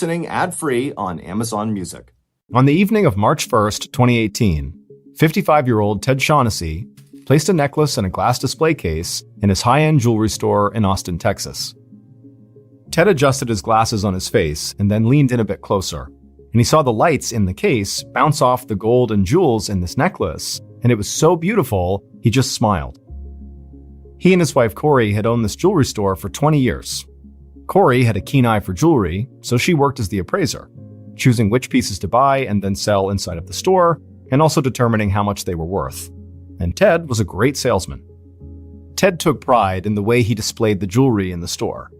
Listening ad-free on Amazon Music. On the evening of March 1st, 2018, 55-year-old Ted Shaughnessy placed a necklace in a glass display case in his high-end jewelry store in Austin, Texas. Ted adjusted his glasses on his face and then leaned in a bit closer, and he saw the lights in the case bounce off the gold and jewels in this necklace, and it was so beautiful, he just smiled. He and his wife Corey had owned this jewelry store for 20 years. Corey had a keen eye for jewelry, so she worked as the appraiser, choosing which pieces to buy and then sell inside of the store, and also determining how much they were worth. And Ted was a great salesman. Ted took pride in the way he displayed the jewelry in the store.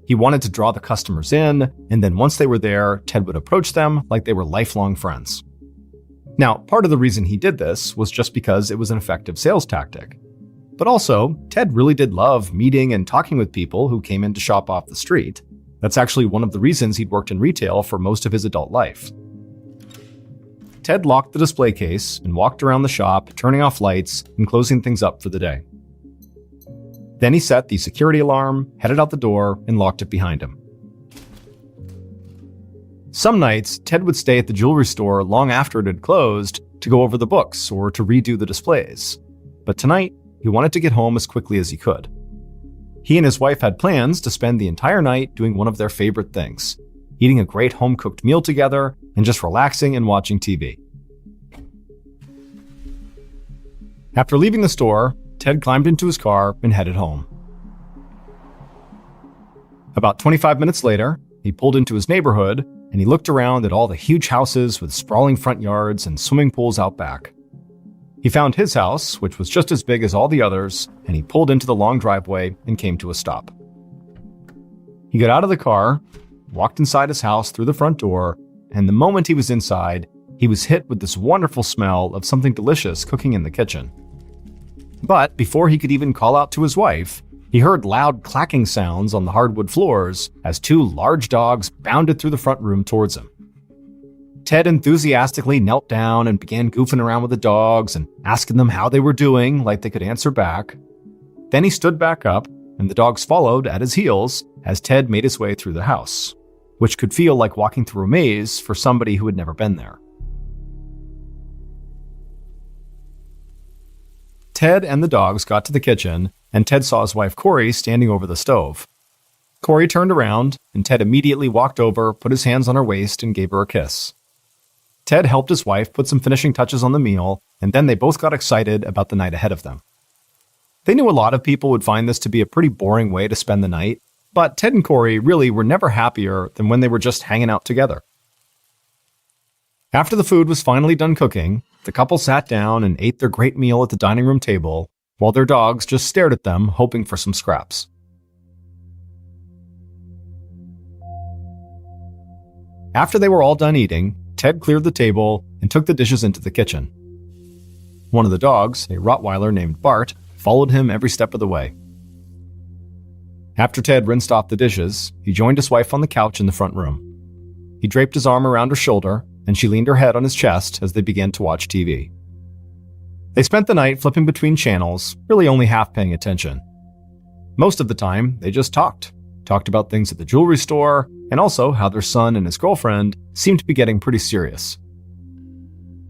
He wanted to draw the customers in, and then once they were there, Ted would approach them like they were lifelong friends. Now, part of the reason he did this was just because it was an effective sales tactic. But also, Ted really did love meeting and talking with people who came in to shop off the street. That's actually one of the reasons he'd worked in retail for most of his adult life. Ted locked the display case and walked around the shop, turning off lights and closing things up for the day. Then he set the security alarm, headed out the door, and locked it behind him. Some nights, Ted would stay at the jewelry store long after it had closed to go over the books or to redo the displays. But tonight, he wanted to get home as quickly as he could. He and his wife had plans to spend the entire night doing one of their favorite things, eating a great home-cooked meal together and just relaxing and watching TV. After leaving the store, Ted climbed into his car and headed home. About 25 minutes later, he pulled into his neighborhood and he looked around at all the huge houses with sprawling front yards and swimming pools out back. He found his house, which was just as big as all the others, and he pulled into the long driveway and came to a stop. He got out of the car, walked inside his house through the front door, and the moment he was inside, he was hit with this wonderful smell of something delicious cooking in the kitchen. But before he could even call out to his wife, he heard loud clacking sounds on the hardwood floors as two large dogs bounded through the front room towards him. Ted enthusiastically knelt down and began goofing around with the dogs and asking them how they were doing, like they could answer back. Then he stood back up, and the dogs followed at his heels as Ted made his way through the house, which could feel like walking through a maze for somebody who had never been there. Ted and the dogs got to the kitchen, and Ted saw his wife Corey standing over the stove. Corey turned around, and Ted immediately walked over, put his hands on her waist, and gave her a kiss. Ted helped his wife put some finishing touches on the meal, and then they both got excited about the night ahead of them. They knew a lot of people would find this to be a pretty boring way to spend the night, but Ted and Corey really were never happier than when they were just hanging out together. After the food was finally done cooking, the couple sat down and ate their great meal at the dining room table, while their dogs just stared at them, hoping for some scraps. After they were all done eating, Ted cleared the table and took the dishes into the kitchen. One of the dogs, a Rottweiler named Bart, followed him every step of the way. After Ted rinsed off the dishes, he joined his wife on the couch in the front room. He draped his arm around her shoulder, and she leaned her head on his chest as they began to watch TV. They spent the night flipping between channels, really only half paying attention. Most of the time, they just talked about things at the jewelry store, and also how their son and his girlfriend seemed to be getting pretty serious.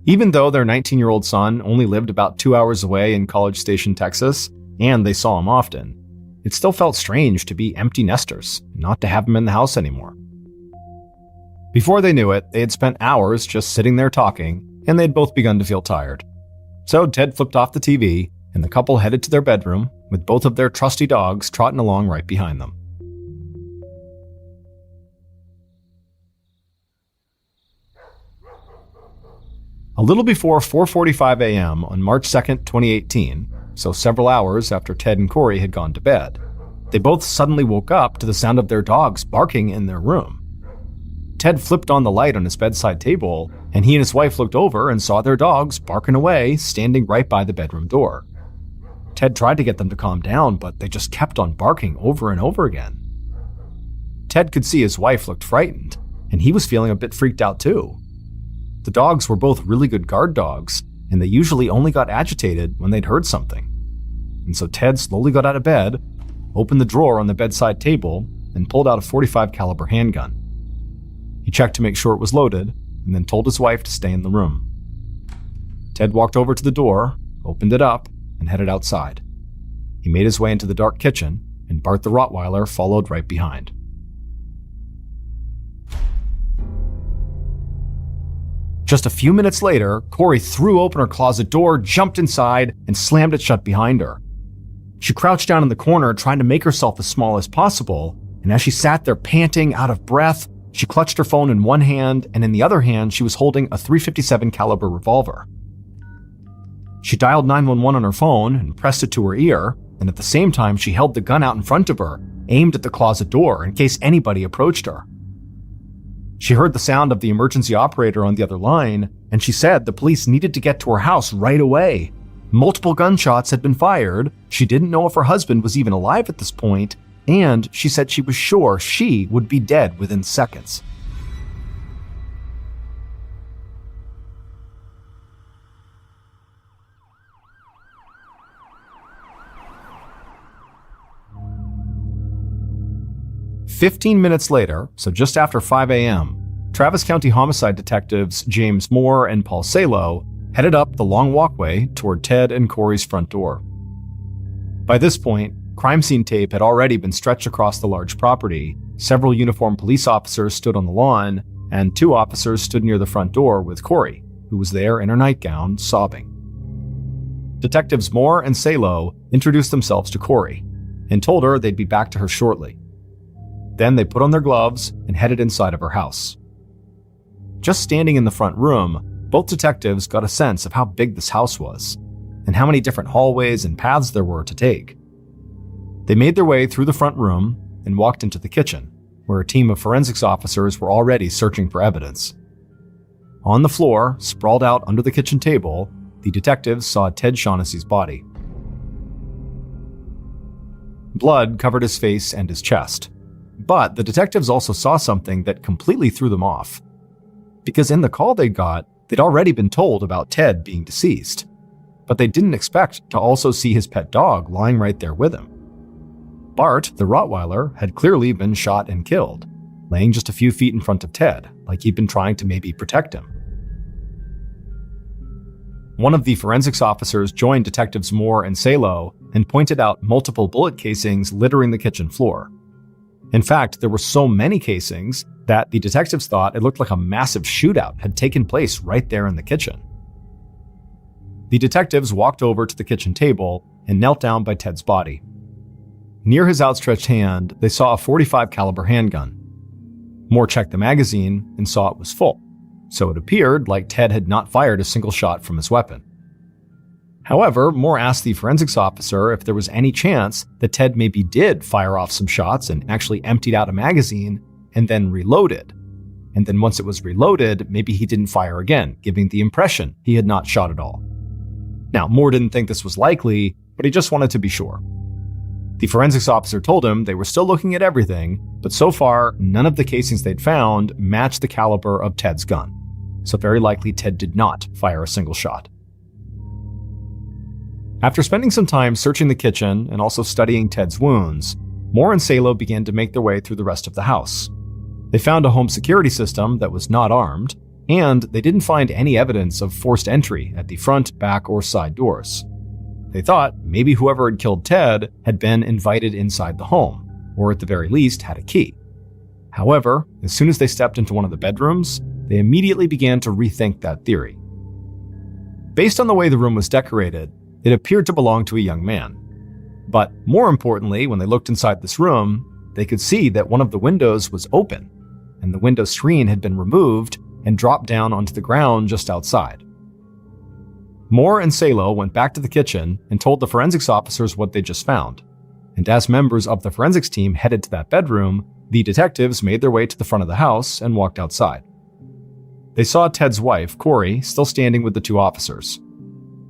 Even though their 19-year-old son only lived about 2 hours away in College Station, Texas, and they saw him often, it still felt strange to be empty nesters, and not to have him in the house anymore. Before they knew it, they had spent hours just sitting there talking, and they'd both begun to feel tired. So Ted flipped off the TV, and the couple headed to their bedroom, with both of their trusty dogs trotting along right behind them. A little before 4:45 a.m. on March 2nd, 2018, so several hours after Ted and Corey had gone to bed, they both suddenly woke up to the sound of their dogs barking in their room. Ted flipped on the light on his bedside table, and he and his wife looked over and saw their dogs barking away, standing right by the bedroom door. Ted tried to get them to calm down, but they just kept on barking over and over again. Ted could see his wife looked frightened, and he was feeling a bit freaked out too. The dogs were both really good guard dogs, and they usually only got agitated when they'd heard something. And so Ted slowly got out of bed, opened the drawer on the bedside table, and pulled out a .45 caliber handgun. He checked to make sure it was loaded, and then told his wife to stay in the room. Ted walked over to the door, opened it up, and headed outside. He made his way into the dark kitchen, and Bart the Rottweiler followed right behind. Just a few minutes later, Corey threw open her closet door, jumped inside, and slammed it shut behind her. She crouched down in the corner, trying to make herself as small as possible, and as she sat there panting, out of breath, she clutched her phone in one hand, and in the other hand, she was holding a .357 caliber revolver. She dialed 911 on her phone and pressed it to her ear, and at the same time, she held the gun out in front of her, aimed at the closet door in case anybody approached her. She heard the sound of the emergency operator on the other line, and she said the police needed to get to her house right away. Multiple gunshots had been fired, she didn't know if her husband was even alive at this point, and she said she was sure she would be dead within seconds. "15 minutes later, so just after 5 a.m., Travis County homicide detectives James Moore and Paul Salo headed up the long walkway toward Ted and Corey's front door. By this point, crime scene tape had already been stretched across the large property, several uniformed police officers stood on the lawn, and 2 officers stood near the front door with Corey, who was there in her nightgown, sobbing. Detectives Moore and Salo introduced themselves to Corey and told her they'd be back to her shortly. Then they put on their gloves and headed inside of her house. Just standing in the front room, both detectives got a sense of how big this house was and how many different hallways and paths there were to take. They made their way through the front room and walked into the kitchen, where a team of forensics officers were already searching for evidence. On the floor, sprawled out under the kitchen table, the detectives saw Ted Shaughnessy's body. Blood covered his face and his chest, but the detectives also saw something that completely threw them off. Because in the call they got, they'd already been told about Ted being deceased, but they didn't expect to also see his pet dog lying right there with him. Bart, the Rottweiler, had clearly been shot and killed, laying just a few feet in front of Ted, like he'd been trying to maybe protect him. One of the forensics officers joined Detectives Moore and Salo and pointed out multiple bullet casings littering the kitchen floor. In fact, there were so many casings that the detectives thought it looked like a massive shootout had taken place right there in the kitchen. The detectives walked over to the kitchen table and knelt down by Ted's body. Near his outstretched hand, they saw a .45 caliber handgun. Moore checked the magazine and saw it was full, so it appeared like Ted had not fired a single shot from his weapon. However, Moore asked the forensics officer if there was any chance that Ted maybe did fire off some shots and actually emptied out a magazine and then reloaded. And then once it was reloaded, maybe he didn't fire again, giving the impression he had not shot at all. Now, Moore didn't think this was likely, but he just wanted to be sure. The forensics officer told him they were still looking at everything, but so far, none of the casings they'd found matched the caliber of Ted's gun. So very likely Ted did not fire a single shot. After spending some time searching the kitchen and also studying Ted's wounds, Moore and Salo began to make their way through the rest of the house. They found a home security system that was not armed, and they didn't find any evidence of forced entry at the front, back, or side doors. They thought maybe whoever had killed Ted had been invited inside the home, or at the very least had a key. However, as soon as they stepped into one of the bedrooms, they immediately began to rethink that theory. Based on the way the room was decorated, it appeared to belong to a young man. But more importantly, when they looked inside this room, they could see that one of the windows was open, and the window screen had been removed and dropped down onto the ground just outside. Moore and Salo went back to the kitchen and told the forensics officers what they just found. And as members of the forensics team headed to that bedroom, the detectives made their way to the front of the house and walked outside. They saw Ted's wife, Corey, still standing with the 2 officers.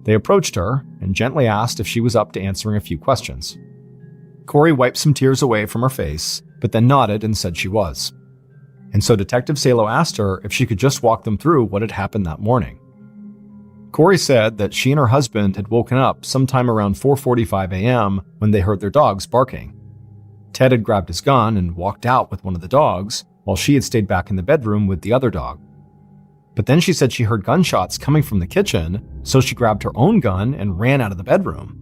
They approached her and gently asked if she was up to answering a few questions. Corey wiped some tears away from her face, but then nodded and said she was. And so Detective Salo asked her if she could just walk them through what had happened that morning. Corey said that she and her husband had woken up sometime around 4:45 a.m. when they heard their dogs barking. Ted had grabbed his gun and walked out with one of the dogs, while she had stayed back in the bedroom with the other dog. But then she said she heard gunshots coming from the kitchen, so she grabbed her own gun and ran out of the bedroom.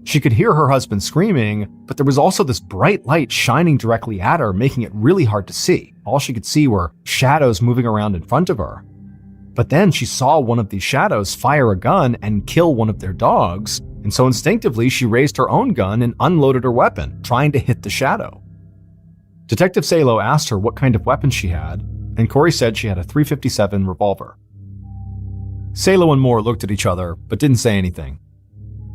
She could hear her husband screaming, but there was also this bright light shining directly at her, making it really hard to see. All she could see were shadows moving around in front of her. But then she saw one of these shadows fire a gun and kill one of their dogs, and so instinctively she raised her own gun and unloaded her weapon, trying to hit the shadow. Detective Salo asked her what kind of weapon she had, and Corey said she had a .357 revolver. Salo and Moore looked at each other, but didn't say anything.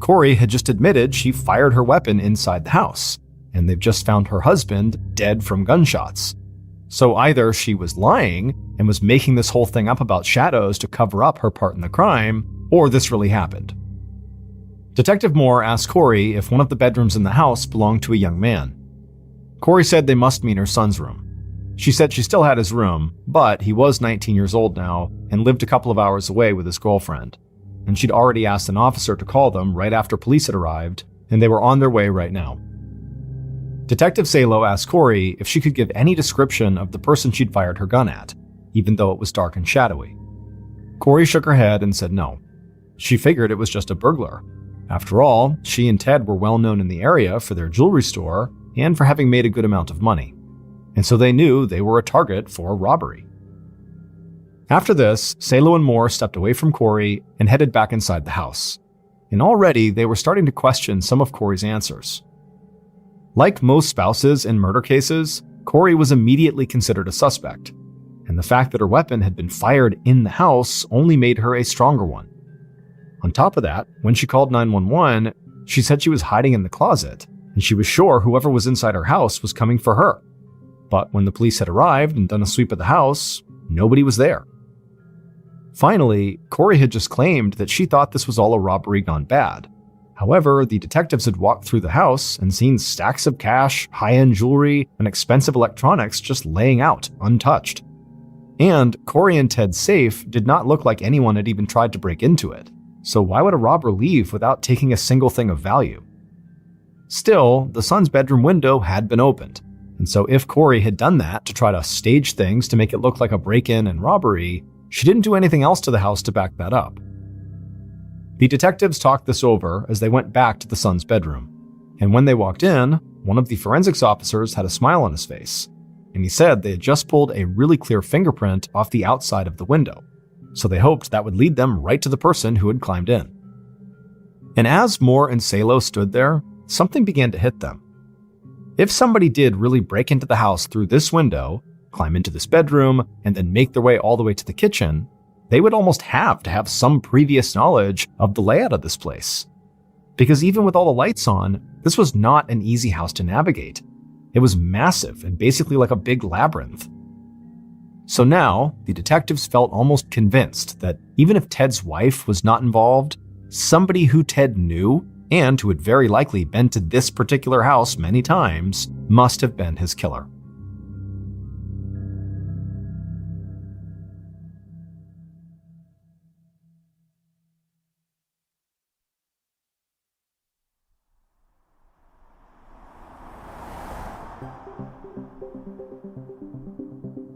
Corey had just admitted she fired her weapon inside the house, and they've just found her husband dead from gunshots. So either she was lying and was making this whole thing up about shadows to cover up her part in the crime, or this really happened. Detective Moore asked Corey if one of the bedrooms in the house belonged to a young man. Corey said they must mean her son's room. She said she still had his room, but he was 19 years old now and lived a couple of hours away with his girlfriend. And she'd already asked an officer to call them right after police had arrived, and they were on their way right now. Detective Salo asked Corey if she could give any description of the person she'd fired her gun at, even though it was dark and shadowy. Corey shook her head and said no. She figured it was just a burglar. After all, she and Ted were well known in the area for their jewelry store and for having made a good amount of money. And so they knew they were a target for robbery. After this, Salo and Moore stepped away from Corey and headed back inside the house. And already they were starting to question some of Corey's answers. Like most spouses in murder cases, Corey was immediately considered a suspect, and the fact that her weapon had been fired in the house only made her a stronger one. On top of that, when she called 911, she said she was hiding in the closet, and she was sure whoever was inside her house was coming for her. But when the police had arrived and done a sweep of the house, nobody was there. Finally, Corey had just claimed that she thought this was all a robbery gone bad. However, the detectives had walked through the house and seen stacks of cash, high-end jewelry, and expensive electronics just laying out, untouched. And Corey and Ted's safe did not look like anyone had even tried to break into it, so why would a robber leave without taking a single thing of value? Still, the son's bedroom window had been opened, and so if Corey had done that to try to stage things to make it look like a break-in and robbery, she didn't do anything else to the house to back that up. The detectives talked this over as they went back to the son's bedroom, and when they walked in, one of the forensics officers had a smile on his face, and he said they had just pulled a really clear fingerprint off the outside of the window, so they hoped that would lead them right to the person who had climbed in. And as Moore and Salo stood there, something began to hit them. If somebody did really break into the house through this window, climb into this bedroom, and then make their way all the way to the kitchen, they would almost have to have some previous knowledge of the layout of this place. Because even with all the lights on, this was not an easy house to navigate. It was massive and basically like a big labyrinth. So now, the detectives felt almost convinced that even if Ted's wife was not involved, somebody who Ted knew and who had very likely been to this particular house many times must have been his killer.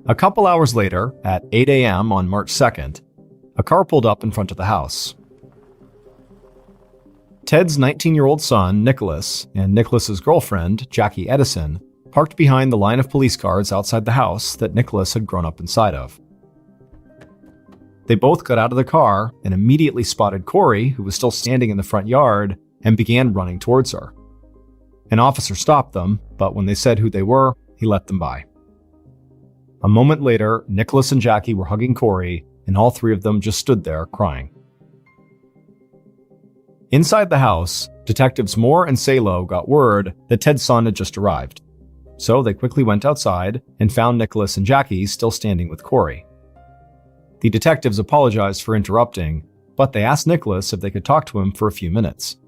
A couple hours later, at 8 a.m. on March 2nd, a car pulled up in front of the house. Ted's 19-year-old son, Nicholas, and Nicholas's girlfriend, Jackie Edison, parked behind the line of police cars outside the house that Nicholas had grown up inside of. They both got out of the car and immediately spotted Corey, who was still standing in the front yard, and began running towards her. An officer stopped them, but when they said who they were, he let them by. A moment later, Nicholas and Jackie were hugging Corey, and all three of them just stood there crying. Inside the house, detectives Moore and Salo got word that Ted's son had just arrived. So they quickly went outside and found Nicholas and Jackie still standing with Corey. The detectives apologized for interrupting, but they asked Nicholas if they could talk to him for a few minutes.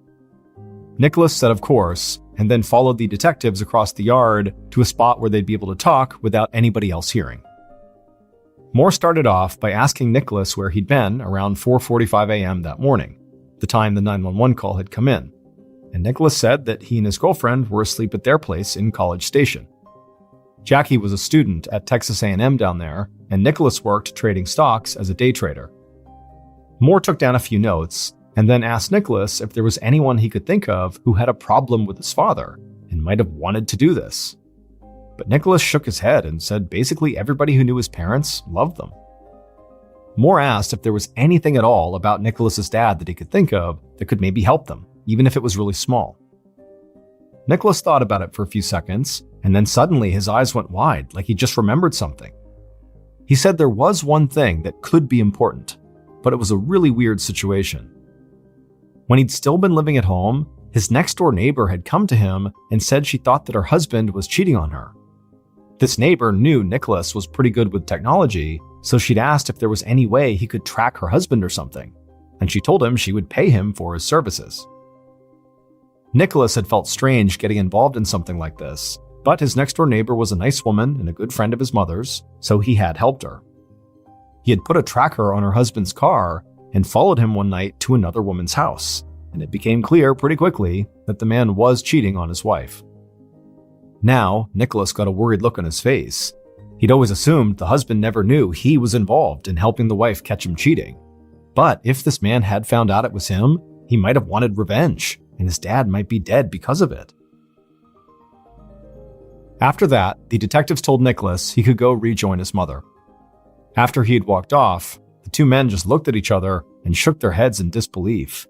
Nicholas said of course, and then followed the detectives across the yard to a spot where they'd be able to talk without anybody else hearing. Moore started off by asking Nicholas where he'd been around 4:45 a.m. that morning, the time the 911 call had come in, and Nicholas said that he and his girlfriend were asleep at their place in College Station. Jackie was a student at Texas A&M down there, and Nicholas worked trading stocks as a day trader. Moore took down a few notes and then asked Nicholas if there was anyone he could think of who had a problem with his father and might have wanted to do this. But Nicholas shook his head and said basically everybody who knew his parents loved them. Moore asked if there was anything at all about Nicholas's dad that he could think of that could maybe help them, even if it was really small. Nicholas thought about it for a few seconds, and then suddenly his eyes went wide, like he just remembered something. He said there was one thing that could be important, but it was a really weird situation. When he'd still been living at home, his next-door neighbor had come to him and said she thought that her husband was cheating on her. This neighbor knew Nicholas was pretty good with technology, so she'd asked if there was any way he could track her husband or something, and she told him she would pay him for his services. Nicholas had felt strange getting involved in something like this, but his next-door neighbor was a nice woman and a good friend of his mother's, so he had helped her. He had put a tracker on her husband's car and followed him one night to another woman's house, and it became clear pretty quickly that the man was cheating on his wife. Now, Nicholas got a worried look on his face. He'd always assumed the husband never knew he was involved in helping the wife catch him cheating. But if this man had found out it was him, he might have wanted revenge, and his dad might be dead because of it. After that, the detectives told Nicholas he could go rejoin his mother. After he had walked off, the two men just looked at each other and shook their heads in disbelief.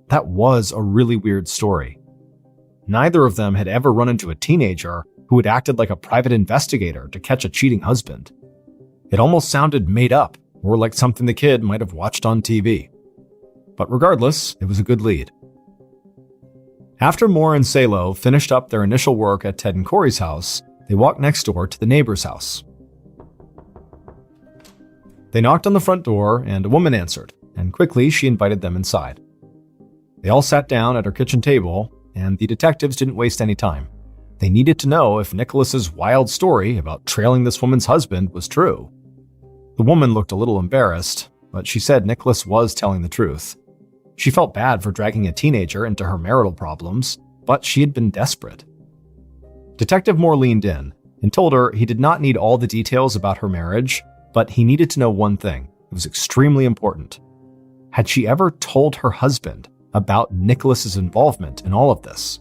That was a really weird story. Neither of them had ever run into a teenager who had acted like a private investigator to catch a cheating husband. It almost sounded made up, or like something the kid might have watched on TV. But regardless, it was a good lead. After Moore and Salo finished up their initial work at Ted and Corey's house, they walked next door to the neighbor's house. They knocked on the front door, and a woman answered, and quickly she invited them inside. They all sat down at her kitchen table, and the detectives didn't waste any time. They needed to know if Nicholas's wild story about trailing this woman's husband was true. The woman looked a little embarrassed, but she said Nicholas was telling the truth. She felt bad for dragging a teenager into her marital problems, but she had been desperate. Detective Moore leaned in and told her he did not need all the details about her marriage, but he needed to know one thing. It was extremely important. Had she ever told her husband about Nicholas's involvement in all of this?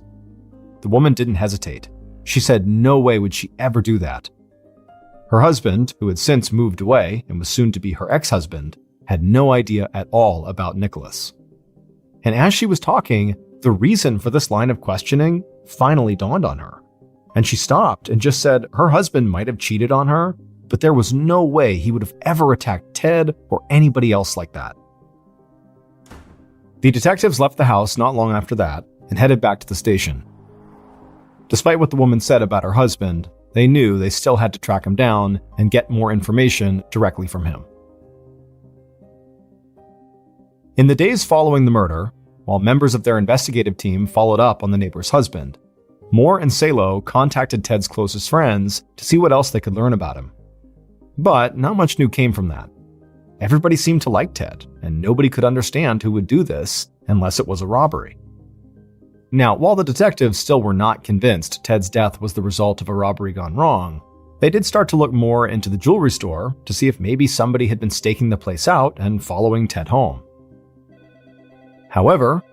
The woman didn't hesitate. She said no way would she ever do that. Her husband, who had since moved away and was soon to be her ex-husband, had no idea at all about Nicholas. And as she was talking, the reason for this line of questioning finally dawned on her. And she stopped and just said her husband might have cheated on her, but there was no way he would have ever attacked Ted or anybody else like that. The detectives left the house not long after that and headed back to the station. Despite what the woman said about her husband, they knew they still had to track him down and get more information directly from him. In the days following the murder, while members of their investigative team followed up on the neighbor's husband, Moore and Salo contacted Ted's closest friends to see what else they could learn about him. But not much new came from that. Everybody seemed to like Ted, and nobody could understand who would do this unless it was a robbery. Now, while the detectives still were not convinced Ted's death was the result of a robbery gone wrong, they did start to look more into the jewelry store to see if maybe somebody had been staking the place out and following Ted home. However,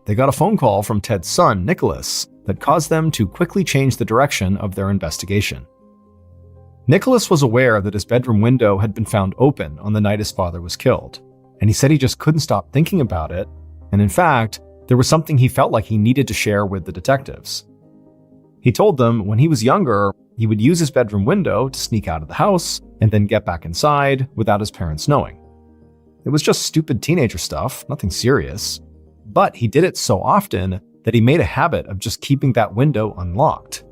they got a phone call from Ted's son, Nicholas, that caused them to quickly change the direction of their investigation. Nicholas was aware that his bedroom window had been found open on the night his father was killed, and he said he just couldn't stop thinking about it, and in fact, there was something he felt like he needed to share with the detectives. He told them when he was younger, he would use his bedroom window to sneak out of the house and then get back inside without his parents knowing. It was just stupid teenager stuff, nothing serious, but he did it so often that he made a habit of just keeping that window unlocked.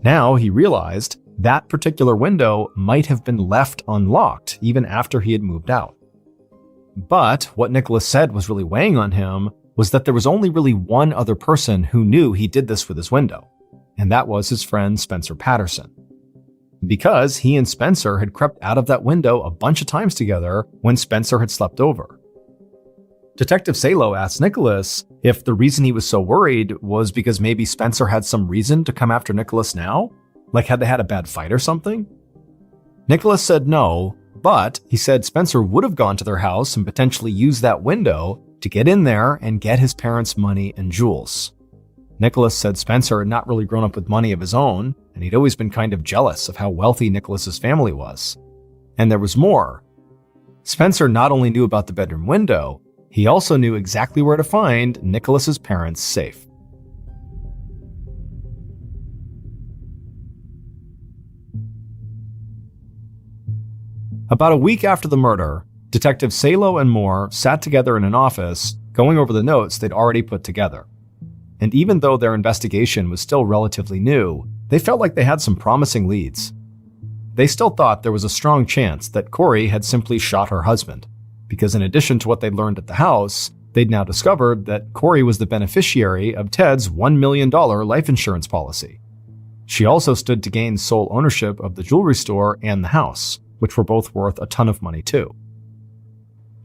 Now he realized that particular window might have been left unlocked even after he had moved out. But what Nicholas said was really weighing on him was that there was only really one other person who knew he did this with his window, and that was his friend Spencer Patterson. Because he and Spencer had crept out of that window a bunch of times together when Spencer had slept over. Detective Salo asked Nicholas if the reason he was so worried was because maybe Spencer had some reason to come after Nicholas now, Like had they had a bad fight or something? Nicholas said no, but he said Spencer would have gone to their house and potentially used that window to get in there and get his parents' money and jewels. Nicholas said Spencer had not really grown up with money of his own, and he'd always been kind of jealous of how wealthy Nicholas's family was. And there was more. Spencer not only knew about the bedroom window, he also knew exactly where to find Nicholas's parents' safe. About a week after the murder, Detectives Salo and Moore sat together in an office going over the notes they'd already put together. And even though their investigation was still relatively new, they felt like they had some promising leads. They still thought there was a strong chance that Corey had simply shot her husband, because in addition to what they'd learned at the house, they'd now discovered that Corey was the beneficiary of Ted's $1 million life insurance policy. She also stood to gain sole ownership of the jewelry store and the house, which were both worth a ton of money too.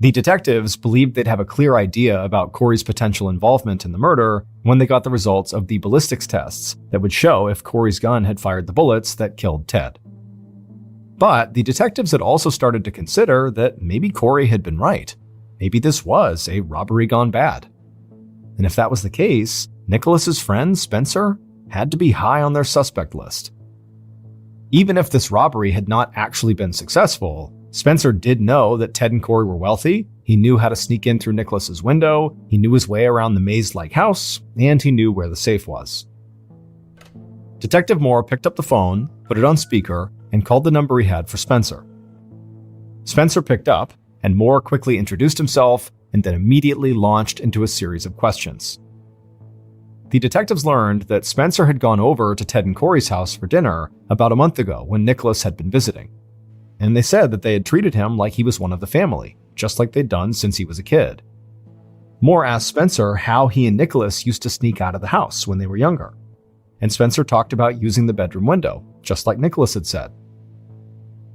The detectives believed they'd have a clear idea about Corey's potential involvement in the murder when they got the results of the ballistics tests that would show if Corey's gun had fired the bullets that killed Ted. But the detectives had also started to consider that maybe Corey had been right. Maybe this was a robbery gone bad. And if that was the case, Nicholas's friend, Spencer, had to be high on their suspect list. Even if this robbery had not actually been successful, Spencer did know that Ted and Corey were wealthy, he knew how to sneak in through Nicholas's window, he knew his way around the maze-like house, and he knew where the safe was. Detective Moore picked up the phone, put it on speaker, and called the number he had for Spencer. Spencer picked up, and Moore quickly introduced himself and then immediately launched into a series of questions. The detectives learned that Spencer had gone over to Ted and Corey's house for dinner about a month ago when Nicholas had been visiting. And they said that they had treated him like he was one of the family, just like they'd done since he was a kid. Moore asked Spencer how he and Nicholas used to sneak out of the house when they were younger. And Spencer talked about using the bedroom window, just like Nicholas had said.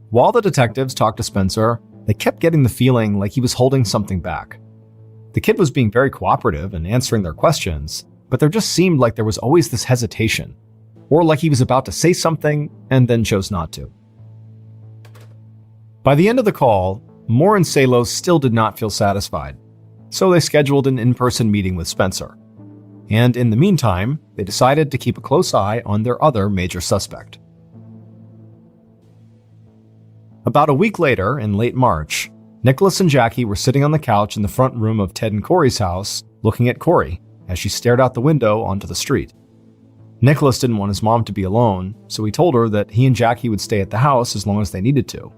While the detectives talked to Spencer, they kept getting the feeling like he was holding something back. The kid was being very cooperative and answering their questions, but there just seemed like there was always this hesitation, or like he was about to say something and then chose not to. By the end of the call, Moore and Salo still did not feel satisfied, so they scheduled an in-person meeting with Spencer. And in the meantime, they decided to keep a close eye on their other major suspect. About a week later, in late March, Nicholas and Jackie were sitting on the couch in the front room of Ted and Corey's house, looking at Corey as she stared out the window onto the street. Nicholas didn't want his mom to be alone, so he told her that he and Jackie would stay at the house as long as they needed to.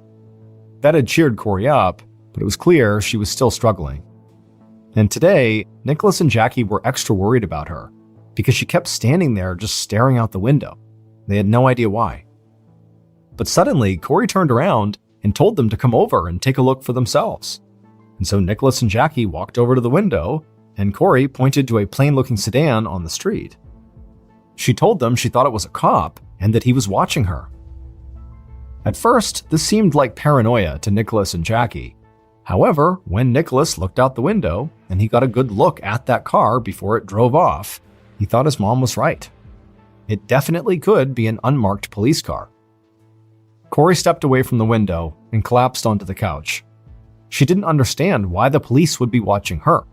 That had cheered Corey up, but it was clear she was still struggling. And today, Nicholas and Jackie were extra worried about her, because she kept standing there just staring out the window. They had no idea why. But suddenly, Corey turned around and told them to come over and take a look for themselves. And so Nicholas and Jackie walked over to the window, and Corey pointed to a plain-looking sedan on the street. She told them she thought it was a cop and that he was watching her. At first, this seemed like paranoia to Nicholas and Jackie. However, when Nicholas looked out the window and he got a good look at that car before it drove off, he thought his mom was right. It definitely could be an unmarked police car. Corey stepped away from the window and collapsed onto the couch. She didn't understand why the police would be watching her.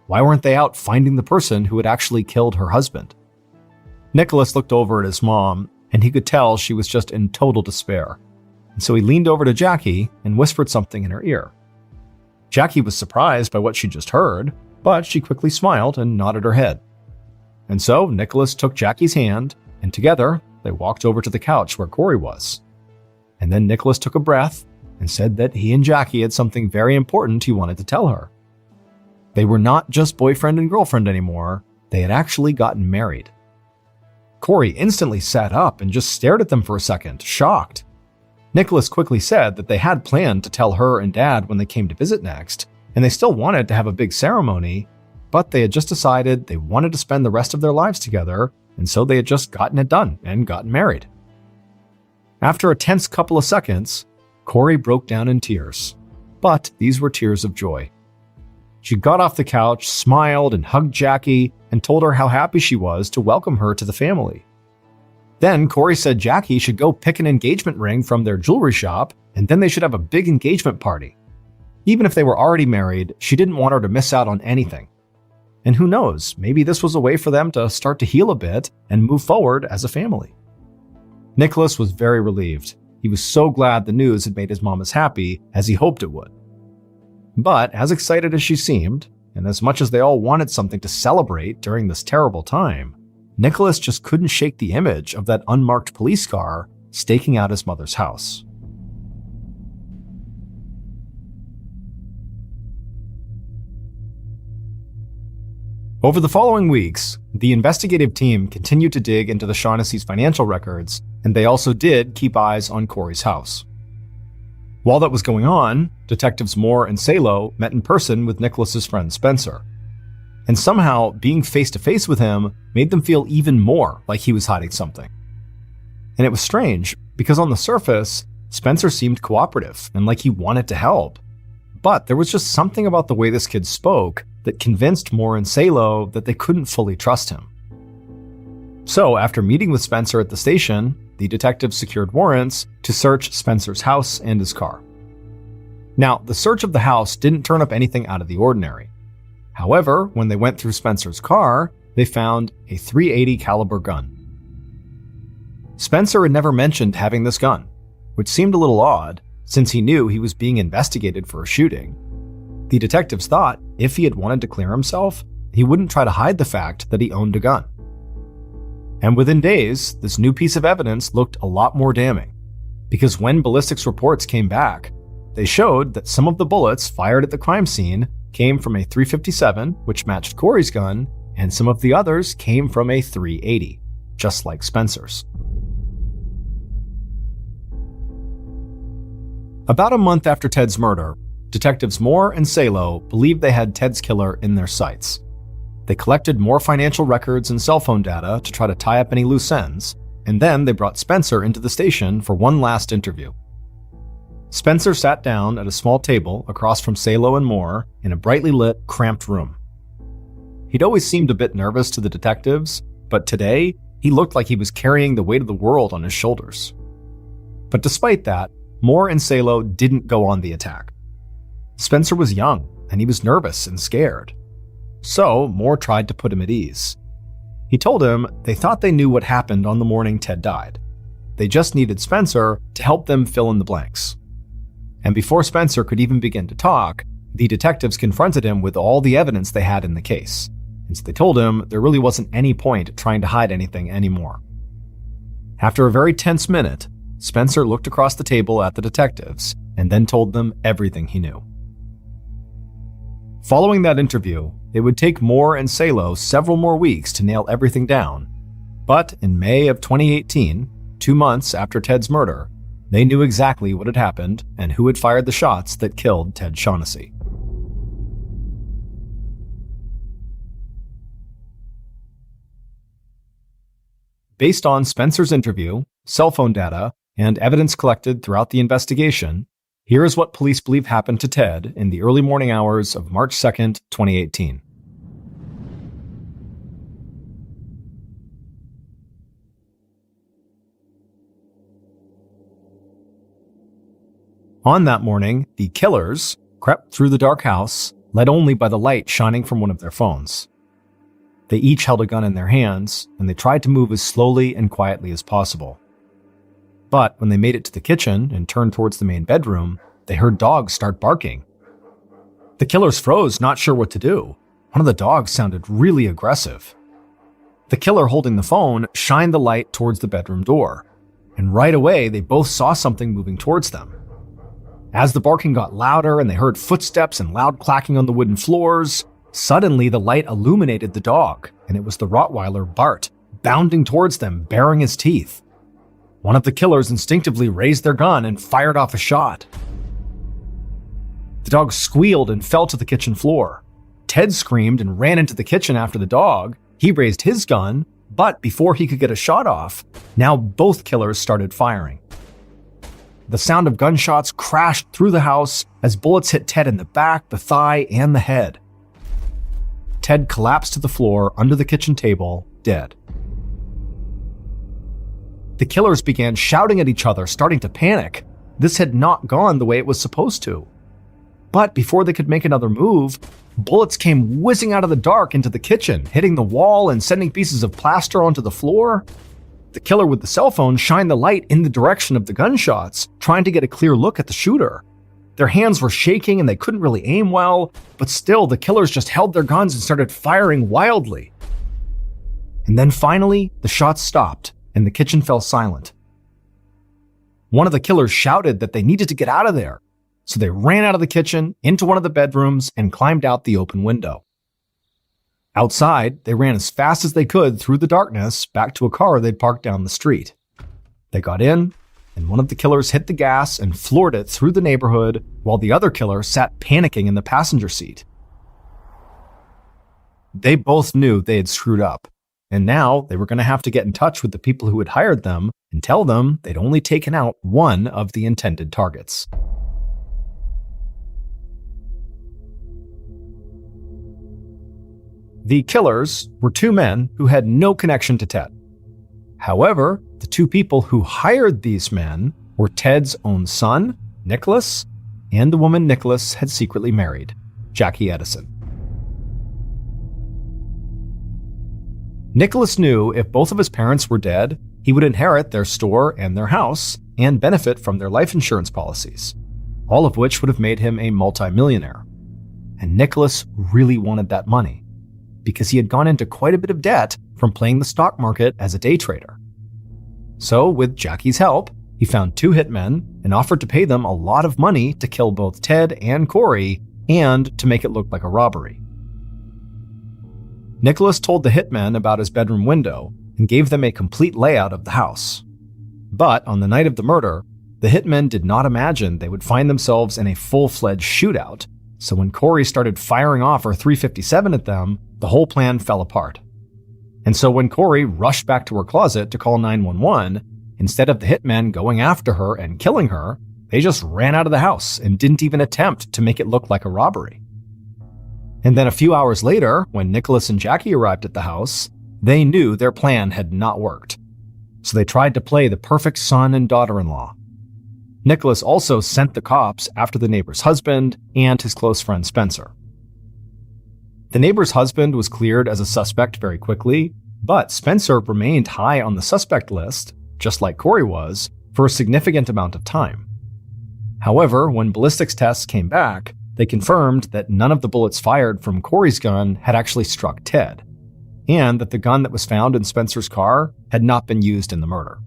Why weren't they out finding the person who had actually killed her husband? Nicholas looked over at his mom, and he could tell she was just in total despair. And so he leaned over to Jackie and whispered something in her ear. Jackie was surprised by what she just heard, but she quickly smiled and nodded her head. And so Nicholas took Jackie's hand, and together they walked over to the couch where Corey was. And then Nicholas took a breath and said that he and Jackie had something very important he wanted to tell her. They were not just boyfriend and girlfriend anymore, they had actually gotten married. Corey instantly sat up and just stared at them for a second, shocked. Nicholas quickly said that they had planned to tell her and Dad when they came to visit next, and they still wanted to have a big ceremony, but they had just decided they wanted to spend the rest of their lives together, and so they had just gotten it done and gotten married. After a tense couple of seconds, Corey broke down in tears, but these were tears of joy. She got off the couch, smiled, and hugged Jackie, and told her how happy she was to welcome her to the family. Then Corey said Jackie should go pick an engagement ring from their jewelry shop, and then they should have a big engagement party. Even if they were already married, she didn't want her to miss out on anything. And who knows, maybe this was a way for them to start to heal a bit and move forward as a family. Nicholas was very relieved. He was so glad the news had made his mom as happy as he hoped it would. But as excited as she seemed, and as much as they all wanted something to celebrate during this terrible time, Nicholas just couldn't shake the image of that unmarked police car staking out his mother's house. Over the following weeks, the investigative team continued to dig into the Shaughnessy's financial records, and they also did keep eyes on Corey's house. While that was going on, Detectives Moore and Salo met in person with Nicholas's friend Spencer. And somehow, being face-to-face with him made them feel even more like he was hiding something. And it was strange, because on the surface, Spencer seemed cooperative and like he wanted to help. But there was just something about the way this kid spoke that convinced Moore and Salo that they couldn't fully trust him. So, after meeting with Spencer at the station, the detectives secured warrants to search Spencer's house and his car. Now, the search of the house didn't turn up anything out of the ordinary. However, when they went through Spencer's car, they found a .380 caliber gun. Spencer had never mentioned having this gun, which seemed a little odd since he knew he was being investigated for a shooting. The detectives thought if he had wanted to clear himself, he wouldn't try to hide the fact that he owned a gun. And within days, this new piece of evidence looked a lot more damning, because when ballistics reports came back, they showed that some of the bullets fired at the crime scene came from a .357, which matched Corey's gun, and some of the others came from a .380, just like Spencer's. About a month after Ted's murder, Detectives Moore and Salo believed they had Ted's killer in their sights. They collected more financial records and cell phone data to try to tie up any loose ends, and then they brought Spencer into the station for one last interview. Spencer sat down at a small table across from Salo and Moore in a brightly lit, cramped room. He'd always seemed a bit nervous to the detectives, but today, he looked like he was carrying the weight of the world on his shoulders. But despite that, Moore and Salo didn't go on the attack. Spencer was young, and he was nervous and scared. So, Moore tried to put him at ease. He told him they thought they knew what happened on the morning Ted died. They just needed Spencer to help them fill in the blanks. And before Spencer could even begin to talk, the detectives confronted him with all the evidence they had in the case. And so they told him there really wasn't any point trying to hide anything anymore. After a very tense minute, Spencer looked across the table at the detectives and then told them everything he knew. Following that interview, it would take Moore and Salo several more weeks to nail everything down. But in May of 2018, 2 months after Ted's murder, they knew exactly what had happened and who had fired the shots that killed Ted Shaughnessy. Based on Spencer's interview, cell phone data, and evidence collected throughout the investigation, here is what police believe happened to Ted in the early morning hours of March 2nd, 2018. On that morning, the killers crept through the dark house, led only by the light shining from one of their phones. They each held a gun in their hands, and they tried to move as slowly and quietly as possible. But when they made it to the kitchen and turned towards the main bedroom, they heard dogs start barking. The killers froze, not sure what to do. One of the dogs sounded really aggressive. The killer holding the phone shined the light towards the bedroom door, and right away they both saw something moving towards them. As the barking got louder and they heard footsteps and loud clacking on the wooden floors, suddenly the light illuminated the dog, and it was the Rottweiler Bart, bounding towards them, baring his teeth. One of the killers instinctively raised their gun and fired off a shot. The dog squealed and fell to the kitchen floor. Ted screamed and ran into the kitchen after the dog. He raised his gun, but before he could get a shot off, now both killers started firing. The sound of gunshots crashed through the house as bullets hit Ted in the back, the thigh, and the head. Ted collapsed to the floor under the kitchen table, dead. The killers began shouting at each other, starting to panic. This had not gone the way it was supposed to. But before they could make another move, bullets came whizzing out of the dark into the kitchen, hitting the wall and sending pieces of plaster onto the floor. The killer with the cell phone shined the light in the direction of the gunshots, trying to get a clear look at the shooter. Their hands were shaking and they couldn't really aim well, but still the killers just held their guns and started firing wildly. And then finally, the shots stopped and the kitchen fell silent. One of the killers shouted that they needed to get out of there, so they ran out of the kitchen, into one of the bedrooms, and climbed out the open window. Outside, they ran as fast as they could through the darkness back to a car they'd parked down the street. They got in, and one of the killers hit the gas and floored it through the neighborhood, while the other killer sat panicking in the passenger seat. They both knew they had screwed up, and now they were going to have to get in touch with the people who had hired them and tell them they'd only taken out one of the intended targets. The killers were two men who had no connection to Ted. However, the two people who hired these men were Ted's own son, Nicholas, and the woman Nicholas had secretly married, Jackie Edison. Nicholas knew if both of his parents were dead, he would inherit their store and their house and benefit from their life insurance policies, all of which would have made him a multimillionaire. And Nicholas really wanted that money, because he had gone into quite a bit of debt from playing the stock market as a day trader. So, with Jackie's help, he found two hitmen and offered to pay them a lot of money to kill both Ted and Corey and to make it look like a robbery. Nicholas told the hitmen about his bedroom window and gave them a complete layout of the house. But on the night of the murder, the hitmen did not imagine they would find themselves in a full-fledged shootout, so when Corey started firing off her .357 at them, the whole plan fell apart. And so when Corey rushed back to her closet to call 911, instead of the hitmen going after her and killing her, they just ran out of the house and didn't even attempt to make it look like a robbery. And then a few hours later, when Nicholas and Jackie arrived at the house, they knew their plan had not worked. So they tried to play the perfect son and daughter-in-law. Nicholas also sent the cops after the neighbor's husband and his close friend Spencer. The neighbor's husband was cleared as a suspect very quickly, but Spencer remained high on the suspect list, just like Corey was, for a significant amount of time. However, when ballistics tests came back, they confirmed that none of the bullets fired from Corey's gun had actually struck Ted, and that the gun that was found in Spencer's car had not been used in the murder.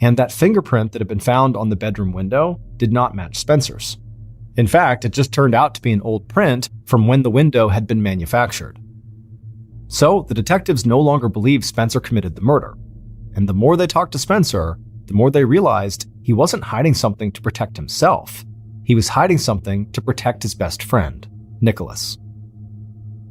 And that fingerprint that had been found on the bedroom window did not match Spencer's. In fact, it just turned out to be an old print from when the window had been manufactured. So the detectives no longer believed Spencer committed the murder, and the more they talked to Spencer, the more they realized he wasn't hiding something to protect himself. He was hiding something to protect his best friend, Nicholas.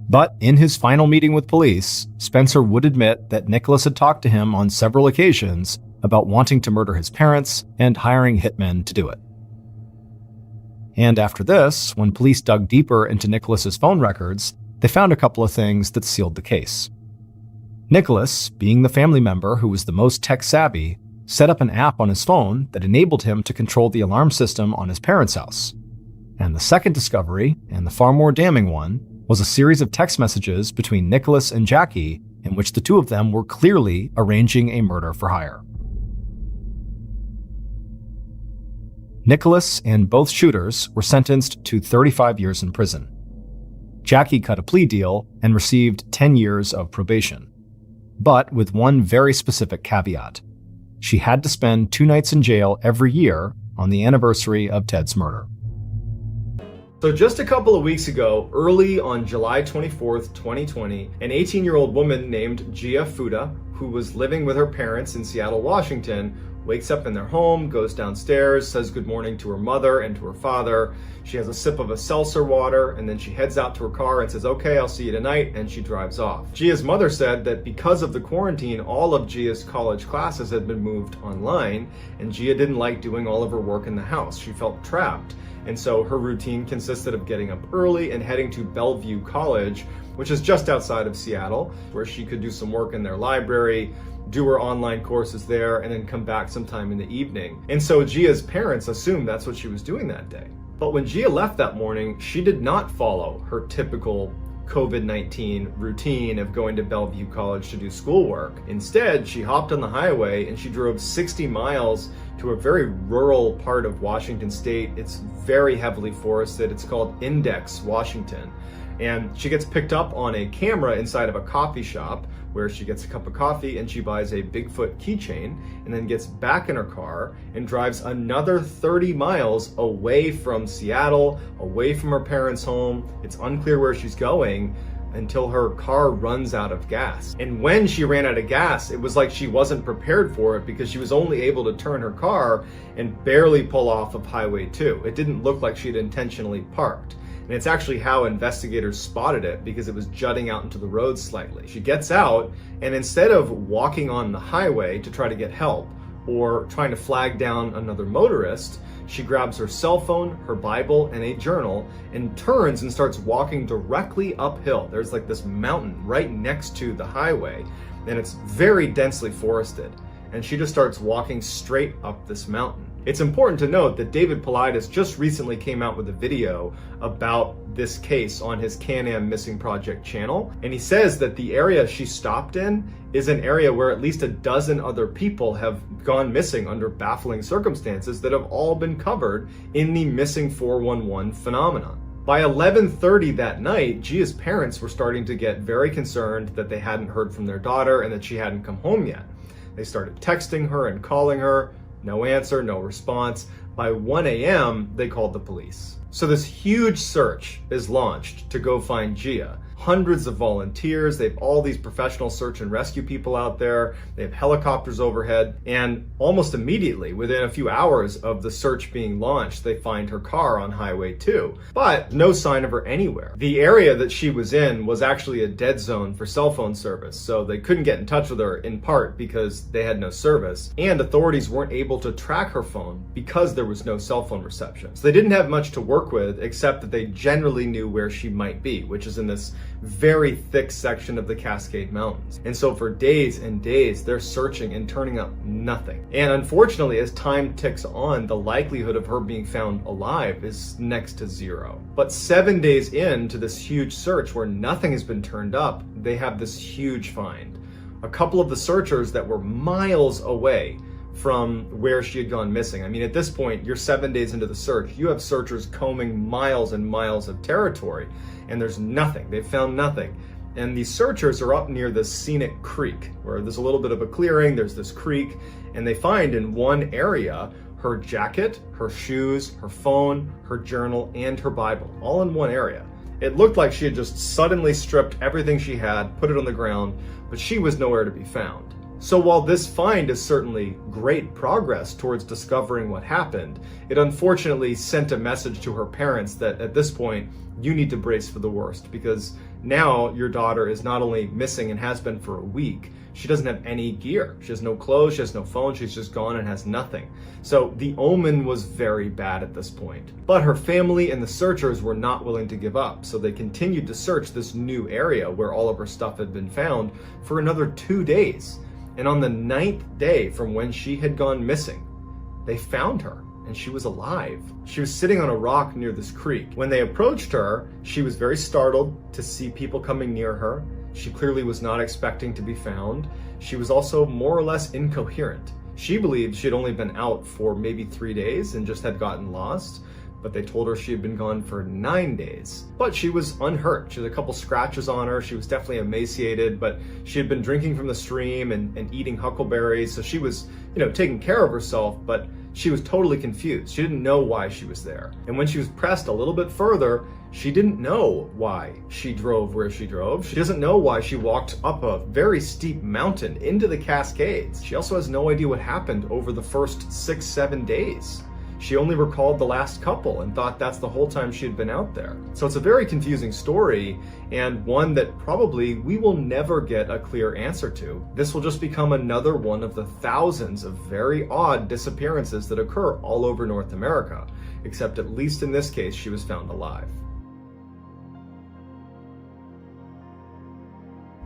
But in his final meeting with police, Spencer would admit that Nicholas had talked to him on several occasions about wanting to murder his parents and hiring hitmen to do it. And after this, when police dug deeper into Nicholas's phone records, they found a couple of things that sealed the case. Nicholas, being the family member who was the most tech-savvy, set up an app on his phone that enabled him to control the alarm system on his parents' house. And the second discovery, and the far more damning one, was a series of text messages between Nicholas and Jackie in which the two of them were clearly arranging a murder for hire. Nicholas and both shooters were sentenced to 35 years in prison. Jackie cut a plea deal and received 10 years of probation, but with one very specific caveat. She had to spend 2 nights in jail every year on the anniversary of Ted's murder. So just a couple of weeks ago, early on July 24th, 2020, an 18-year-old woman named Gia Fuda, who was living with her parents in Seattle, Washington, wakes up in their home, goes downstairs, says good morning to her mother and to her father. She has a sip of a seltzer water, and then she heads out to her car and says, okay, I'll see you tonight, and she drives off. Gia's mother said that because of the quarantine, all of Gia's college classes had been moved online, and Gia didn't like doing all of her work in the house. She felt trapped. And so her routine consisted of getting up early and heading to Bellevue College, which is just outside of Seattle, where she could do some work in their library, do her online courses there, and then come back sometime in the evening. And so Gia's parents assumed that's what she was doing that day. But when Gia left that morning, she did not follow her typical COVID-19 routine of going to Bellevue College to do schoolwork. Instead, she hopped on the highway and she drove 60 miles to a very rural part of Washington state. It's very heavily forested. It's called Index, Washington. And she gets picked up on a camera inside of a coffee shop where she gets a cup of coffee and she buys a Bigfoot keychain and then gets back in her car and drives another 30 miles away from Seattle, away from her parents' home. It's unclear where she's going until her car runs out of gas. And when she ran out of gas, it was like she wasn't prepared for it because she was only able to turn her car and barely pull off of Highway 2. It didn't look like she'd intentionally parked. And it's actually how investigators spotted it because it was jutting out into the road slightly. She gets out, and instead of walking on the highway to try to get help or trying to flag down another motorist, she grabs her cell phone, her Bible, and a journal and turns and starts walking directly uphill. There's like this mountain right next to the highway, and it's very densely forested. And she just starts walking straight up this mountain. It's important to note that David Paulides just recently came out with a video about this case on his Can-Am Missing Project channel, and he says that the area she stopped in is an area where at least a dozen other people have gone missing under baffling circumstances that have all been covered in the Missing 411 phenomenon. By 11:30 that night, Gia's parents were starting to get very concerned that they hadn't heard from their daughter and that she hadn't come home yet. They started texting her and calling her. No answer, no response. By 1 a.m., they called the police. So this huge search is launched to go find Gia. Hundreds of volunteers, they have all these professional search and rescue people out there, they have helicopters overhead, and almost immediately, within a few hours of the search being launched, they find her car on Highway 2. But no sign of her anywhere. The area that she was in was actually a dead zone for cell phone service, so they couldn't get in touch with her in part because they had no service, and authorities weren't able to track her phone because there was no cell phone reception. So they didn't have much to work with except that they generally knew where she might be, which is in this very thick section of the Cascade Mountains. And so for days and days, they're searching and turning up nothing. And unfortunately, as time ticks on, the likelihood of her being found alive is next to zero. But 7 days into this huge search where nothing has been turned up, they have this huge find. A couple of the searchers that were miles away from where she had gone missing. I mean, at this point, you're 7 days into the search. You have searchers combing miles and miles of territory, and there's nothing. They've found nothing. And these searchers are up near this scenic creek, where there's a little bit of a clearing, there's this creek, and they find in one area her jacket, her shoes, her phone, her journal, and her Bible, all in one area. It looked like she had just suddenly stripped everything she had, put it on the ground, but she was nowhere to be found. So while this find is certainly great progress towards discovering what happened, it unfortunately sent a message to her parents that at this point, you need to brace for the worst, because now your daughter is not only missing and has been for a week, she doesn't have any gear. She has no clothes, she has no phone, she's just gone and has nothing. So the omen was very bad at this point. But her family and the searchers were not willing to give up, so they continued to search this new area where all of her stuff had been found for another 2 days. And on the 9th day from when she had gone missing, they found her, and she was alive. She was sitting on a rock near this creek. When they approached her, she was very startled to see people coming near her. She clearly was not expecting to be found. She was also more or less incoherent. She believed she had only been out for maybe 3 days and just had gotten lost, but they told her she had been gone for 9 days. But she was unhurt. She had a couple scratches on her. She was definitely emaciated, but she had been drinking from the stream and eating huckleberries. So she was, taking care of herself, but she was totally confused. She didn't know why she was there. And when she was pressed a little bit further, she didn't know why she drove where she drove. She doesn't know why she walked up a very steep mountain into the Cascades. She also has no idea what happened over the first 6-7 days. She only recalled the last couple and thought that's the whole time she had been out there. So it's a very confusing story, and one that probably we will never get a clear answer to. This will just become another one of the thousands of very odd disappearances that occur all over North America, except at least in this case, she was found alive.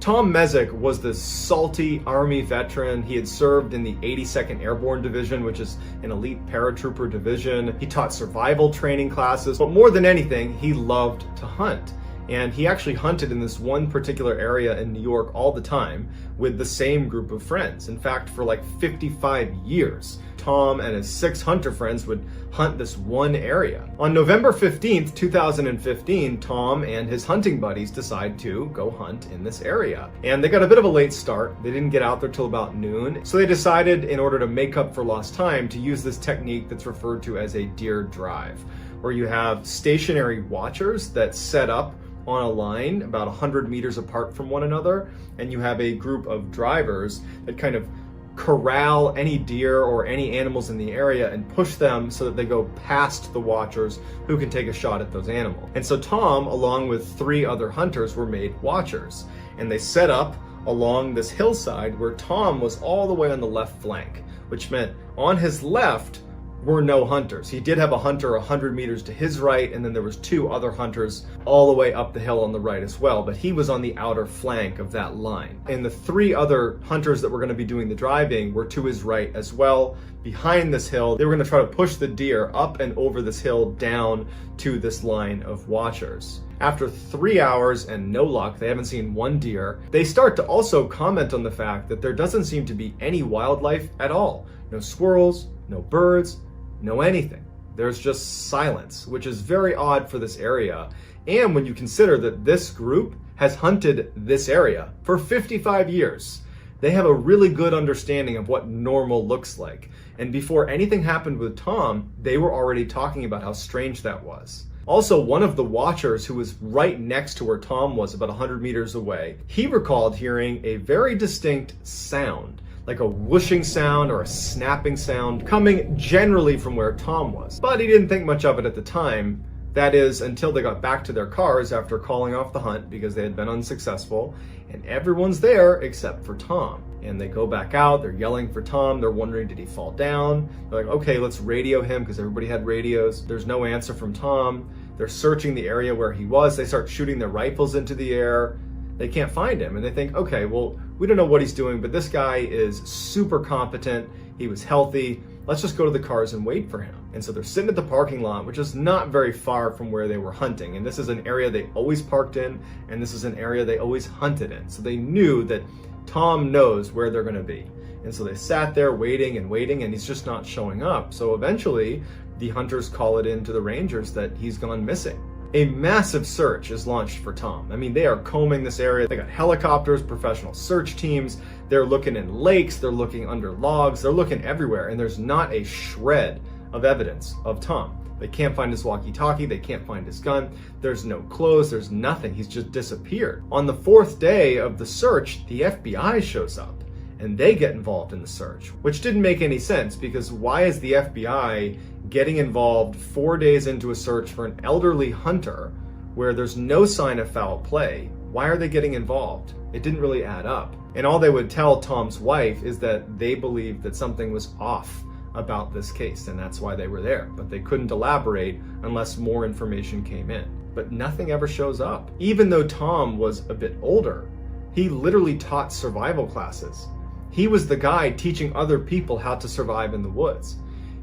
Tom Mezek was this salty Army veteran. He had served in the 82nd Airborne Division, which is an elite paratrooper division. He taught survival training classes, but more than anything, he loved to hunt. And he actually hunted in this one particular area in New York all the time with the same group of friends. In fact, for like 55 years, Tom and his 6 hunter friends would hunt this one area. On November 15th, 2015, Tom and his hunting buddies decide to go hunt in this area. And they got a bit of a late start. They didn't get out there till about noon. So they decided, in order to make up for lost time, to use this technique that's referred to as a deer drive, where you have stationary watchers that set up on a line about 100 meters apart from one another, and you have a group of drivers that kind of corral any deer or any animals in the area and push them so that they go past the watchers who can take a shot at those animals. And so Tom, along with 3 other hunters, were made watchers, and they set up along this hillside where Tom was all the way on the left flank, which meant on his left were no hunters. He did have a hunter 100 meters to his right, and then there was 2 other hunters all the way up the hill on the right as well, but he was on the outer flank of that line. And the 3 other hunters that were going to be doing the driving were to his right as well. Behind this hill, they were going to try to push the deer up and over this hill down to this line of watchers. After 3 hours and no luck, they haven't seen one deer, they start to also comment on the fact that there doesn't seem to be any wildlife at all. No squirrels, no birds, no anything. There's just silence, which is very odd for this area. And when you consider that this group has hunted this area for 55 years, they have a really good understanding of what normal looks like. And before anything happened with Tom, they were already talking about how strange that was. Also, one of the watchers who was right next to where Tom was, about 100 meters away, he recalled hearing a very distinct sound, like a whooshing sound or a snapping sound, coming generally from where Tom was. But he didn't think much of it at the time. That is, until they got back to their cars after calling off the hunt because they had been unsuccessful, and everyone's there except for Tom. And they go back out, they're yelling for Tom, they're wondering, did he fall down? They're like, okay, let's radio him, because everybody had radios. There's no answer from Tom. They're searching the area where he was. They start shooting their rifles into the air. They can't find him, and they think, okay, well, we don't know what he's doing, but this guy is super competent. He was healthy. Let's just go to the cars and wait for him. And so they're sitting at the parking lot, which is not very far from where they were hunting. And this is an area they always parked in, and this is an area they always hunted in. So they knew that Tom knows where they're going to be. And so they sat there waiting, and he's just not showing up. So eventually, the hunters call it in to the rangers that he's gone missing. A massive search is launched for Tom. I mean, they are combing this area. They got helicopters, professional search teams. They're looking in lakes. They're looking under logs. They're looking everywhere. And there's not a shred of evidence of Tom. They can't find his walkie-talkie. They can't find his gun. There's no clothes. There's nothing. He's just disappeared. On the 4th day of the search, the FBI shows up and they get involved in the search, which didn't make any sense, because why is the FBI getting involved 4 days into a search for an elderly hunter where there's no sign of foul play? Why are they getting involved? It didn't really add up. And all they would tell Tom's wife is that they believed that something was off about this case, and that's why they were there. But they couldn't elaborate unless more information came in. But nothing ever shows up. Even though Tom was a bit older, he literally taught survival classes. He was the guy teaching other people how to survive in the woods.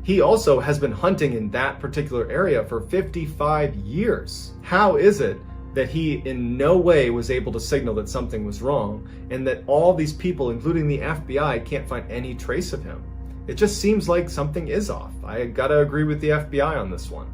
He also has been hunting in that particular area for 55 years. How is it that he in no way was able to signal that something was wrong, and that all these people, including the FBI, can't find any trace of him? It just seems like something is off. I gotta agree with the FBI on this one.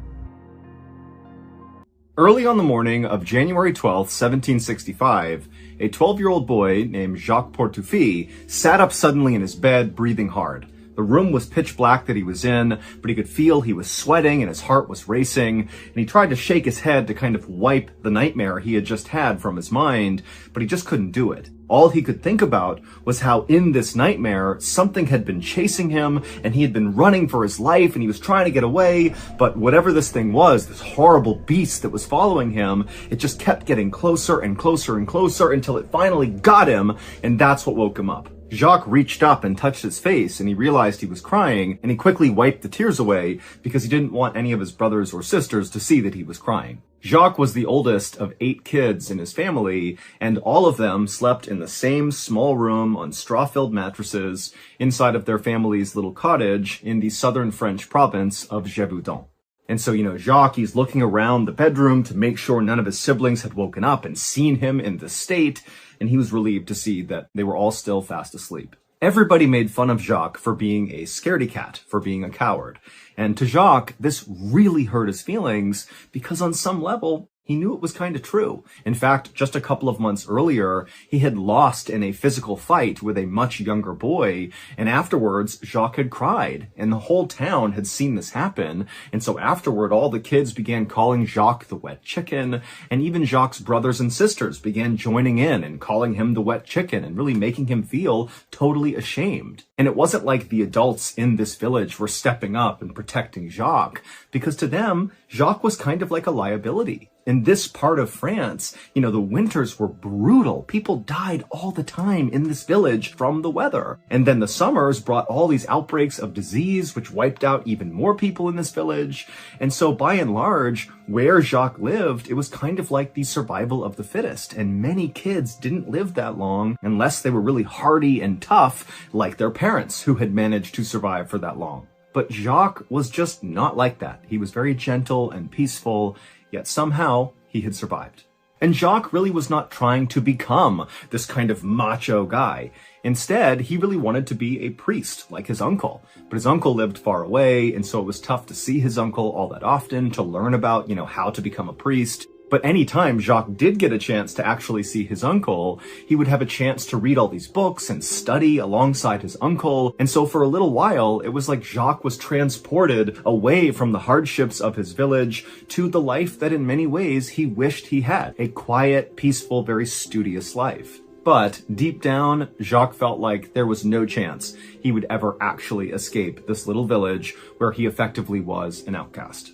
Early on the morning of January 12th, 1765, a 12-year-old boy named Jacques Portufis sat up suddenly in his bed, breathing hard. The room was pitch black that he was in, but he could feel he was sweating and his heart was racing, and he tried to shake his head to kind of wipe the nightmare he had just had from his mind, but he just couldn't do it. All he could think about was how in this nightmare, something had been chasing him, and he had been running for his life, and he was trying to get away, but whatever this thing was, this horrible beast that was following him, it just kept getting closer and closer and closer until it finally got him, and that's what woke him up. Jacques reached up and touched his face, and he realized he was crying, and he quickly wiped the tears away because he didn't want any of his brothers or sisters to see that he was crying. Jacques was the oldest of 8 kids in his family, and all of them slept in the same small room on straw-filled mattresses inside of their family's little cottage in the southern French province of Gévaudan. And so, Jacques, he's looking around the bedroom to make sure none of his siblings had woken up and seen him in this state, and he was relieved to see that they were all still fast asleep. Everybody made fun of Jacques for being a scaredy cat, for being a coward. And to Jacques, this really hurt his feelings because on some level, he knew it was kind of true. In fact, just a couple of months earlier, he had lost in a physical fight with a much younger boy, and afterwards, Jacques had cried, and the whole town had seen this happen, and so afterward, all the kids began calling Jacques the wet chicken, and even Jacques' brothers and sisters began joining in and calling him the wet chicken, and really making him feel totally ashamed. And it wasn't like the adults in this village were stepping up and protecting Jacques, because to them, Jacques was kind of like a liability. In this part of France, the winters were brutal. People died all the time in this village from the weather. And then the summers brought all these outbreaks of disease, which wiped out even more people in this village. And so by and large, where Jacques lived, it was kind of like the survival of the fittest. And many kids didn't live that long unless they were really hardy and tough, like their parents who had managed to survive for that long. But Jacques was just not like that. He was very gentle and peaceful, yet somehow he had survived. And Jacques really was not trying to become this kind of macho guy. Instead, he really wanted to be a priest, like his uncle. But his uncle lived far away, and so it was tough to see his uncle all that often, to learn about, how to become a priest. But any time Jacques did get a chance to actually see his uncle, he would have a chance to read all these books and study alongside his uncle. And so for a little while, it was like Jacques was transported away from the hardships of his village to the life that in many ways he wished he had. A quiet, peaceful, very studious life. But deep down, Jacques felt like there was no chance he would ever actually escape this little village where he effectively was an outcast.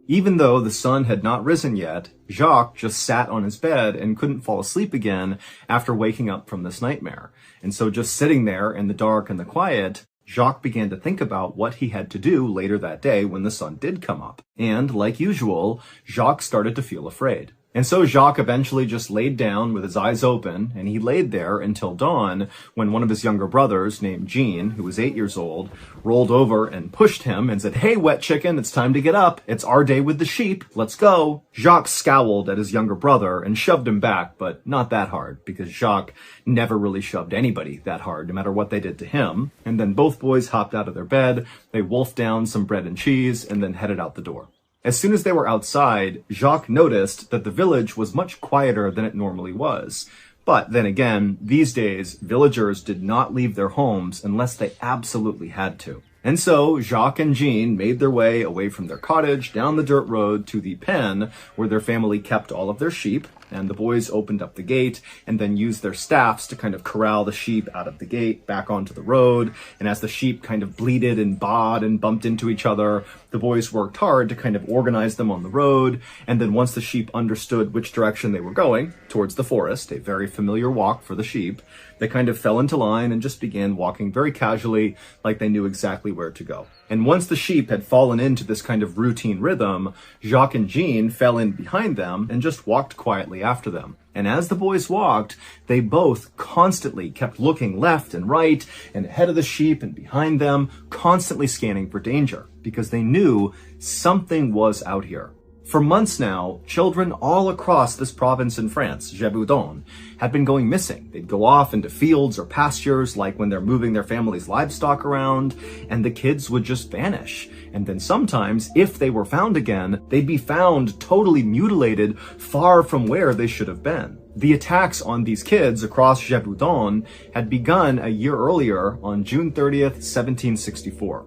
Even though the sun had not risen yet, Jacques just sat on his bed and couldn't fall asleep again after waking up from this nightmare. And so just sitting there in the dark and the quiet, Jacques began to think about what he had to do later that day when the sun did come up. And like usual, Jacques started to feel afraid. And so Jacques eventually just laid down with his eyes open, and he laid there until dawn when one of his younger brothers, named Jean, who was 8 years old, rolled over and pushed him and said, "Hey, wet chicken, it's time to get up. It's our day with the sheep. Let's go." Jacques scowled at his younger brother and shoved him back, but not that hard, because Jacques never really shoved anybody that hard, no matter what they did to him. And then both boys hopped out of their bed, they wolfed down some bread and cheese, and then headed out the door. As soon as they were outside, Jacques noticed that the village was much quieter than it normally was. But then again, these days, villagers did not leave their homes unless they absolutely had to. And so Jacques and Jean made their way away from their cottage down the dirt road to the pen where their family kept all of their sheep. And the boys opened up the gate and then used their staffs to kind of corral the sheep out of the gate back onto the road. And as the sheep kind of bleated and baaed and bumped into each other, the boys worked hard to kind of organize them on the road. And then once the sheep understood which direction they were going, towards the forest, a very familiar walk for the sheep, they kind of fell into line and just began walking very casually, like they knew exactly where to go. And once the sheep had fallen into this kind of routine rhythm, Jacques and Jean fell in behind them and just walked quietly after them. And as the boys walked, they both constantly kept looking left and right and ahead of the sheep and behind them, constantly scanning for danger, because they knew something was out here. For months now, children all across this province in France, Gévaudan, had been going missing. They'd go off into fields or pastures, like when they're moving their family's livestock around, and the kids would just vanish. And then sometimes, if they were found again, they'd be found totally mutilated far from where they should have been. The attacks on these kids across Gévaudan had begun a year earlier on June 30th, 1764.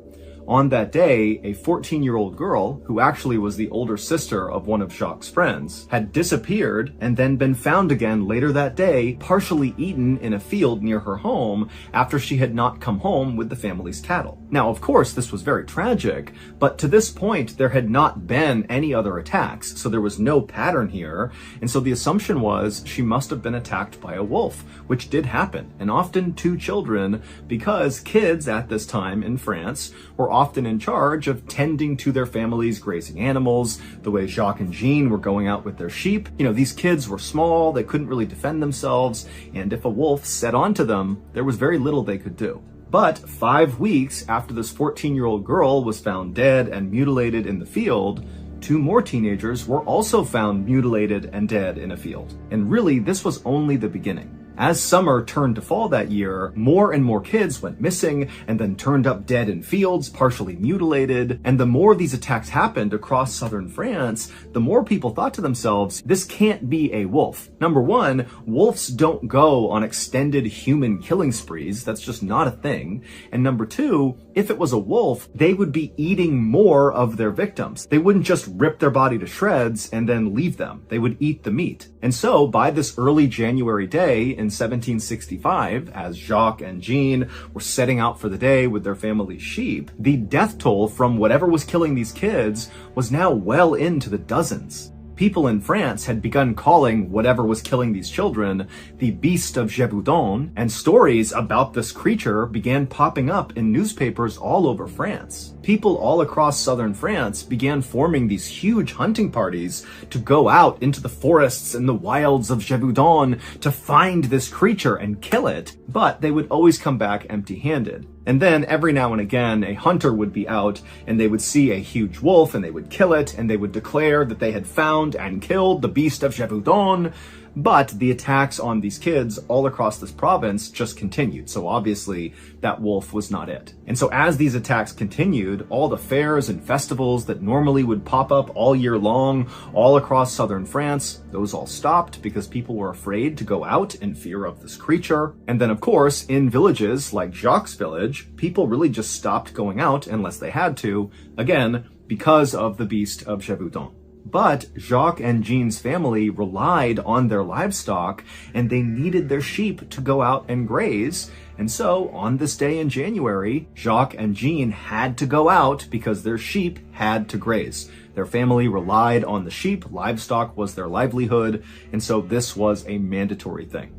On that day, a 14-year-old girl, who actually was the older sister of one of Jacques' friends, had disappeared and then been found again later that day, partially eaten in a field near her home after she had not come home with the family's cattle. Now, of course, this was very tragic, but to this point, there had not been any other attacks, so there was no pattern here, and so the assumption was she must have been attacked by a wolf, which did happen, and often two children, because kids at this time in France were often in charge of tending to their family's grazing animals, the way Jacques and Jean were going out with their sheep. You know, these kids were small, they couldn't really defend themselves, and if a wolf set onto them, there was very little they could do. But 5 weeks after this 14-year-old girl was found dead and mutilated in the field, 2 more teenagers were also found mutilated and dead in a field. And really, this was only the beginning. As summer turned to fall that year, more and more kids went missing and then turned up dead in fields, partially mutilated. And the more these attacks happened across southern France, the more people thought to themselves, this can't be a wolf. Number one, wolves don't go on extended human killing sprees. That's just not a thing. And number two, if it was a wolf, they would be eating more of their victims. They wouldn't just rip their body to shreds and then leave them. They would eat the meat. And so by this early January day in 1765, as Jacques and Jean were setting out for the day with their family's sheep, the death toll from whatever was killing these kids was now well into the dozens. People in France had begun calling whatever was killing these children the Beast of Gévaudan, and stories about this creature began popping up in newspapers all over France. People all across southern France began forming these huge hunting parties to go out into the forests and the wilds of Gévaudan to find this creature and kill it, but they would always come back empty-handed. And then every now and again, a hunter would be out and they would see a huge wolf and they would kill it and they would declare that they had found and killed the Beast of Gévaudan. But the attacks on these kids all across this province just continued. So obviously that wolf was not it. And so as these attacks continued, all the fairs and festivals that normally would pop up all year long, all across southern France, those all stopped because people were afraid to go out in fear of this creature. And then of course, in villages like Jacques' village, people really just stopped going out unless they had to, again, because of the Beast of Gévaudan. But Jacques and Jean's family relied on their livestock and they needed their sheep to go out and graze. And so on this day in January, Jacques and Jean had to go out because their sheep had to graze. Their family relied on the sheep, livestock was their livelihood, and so this was a mandatory thing.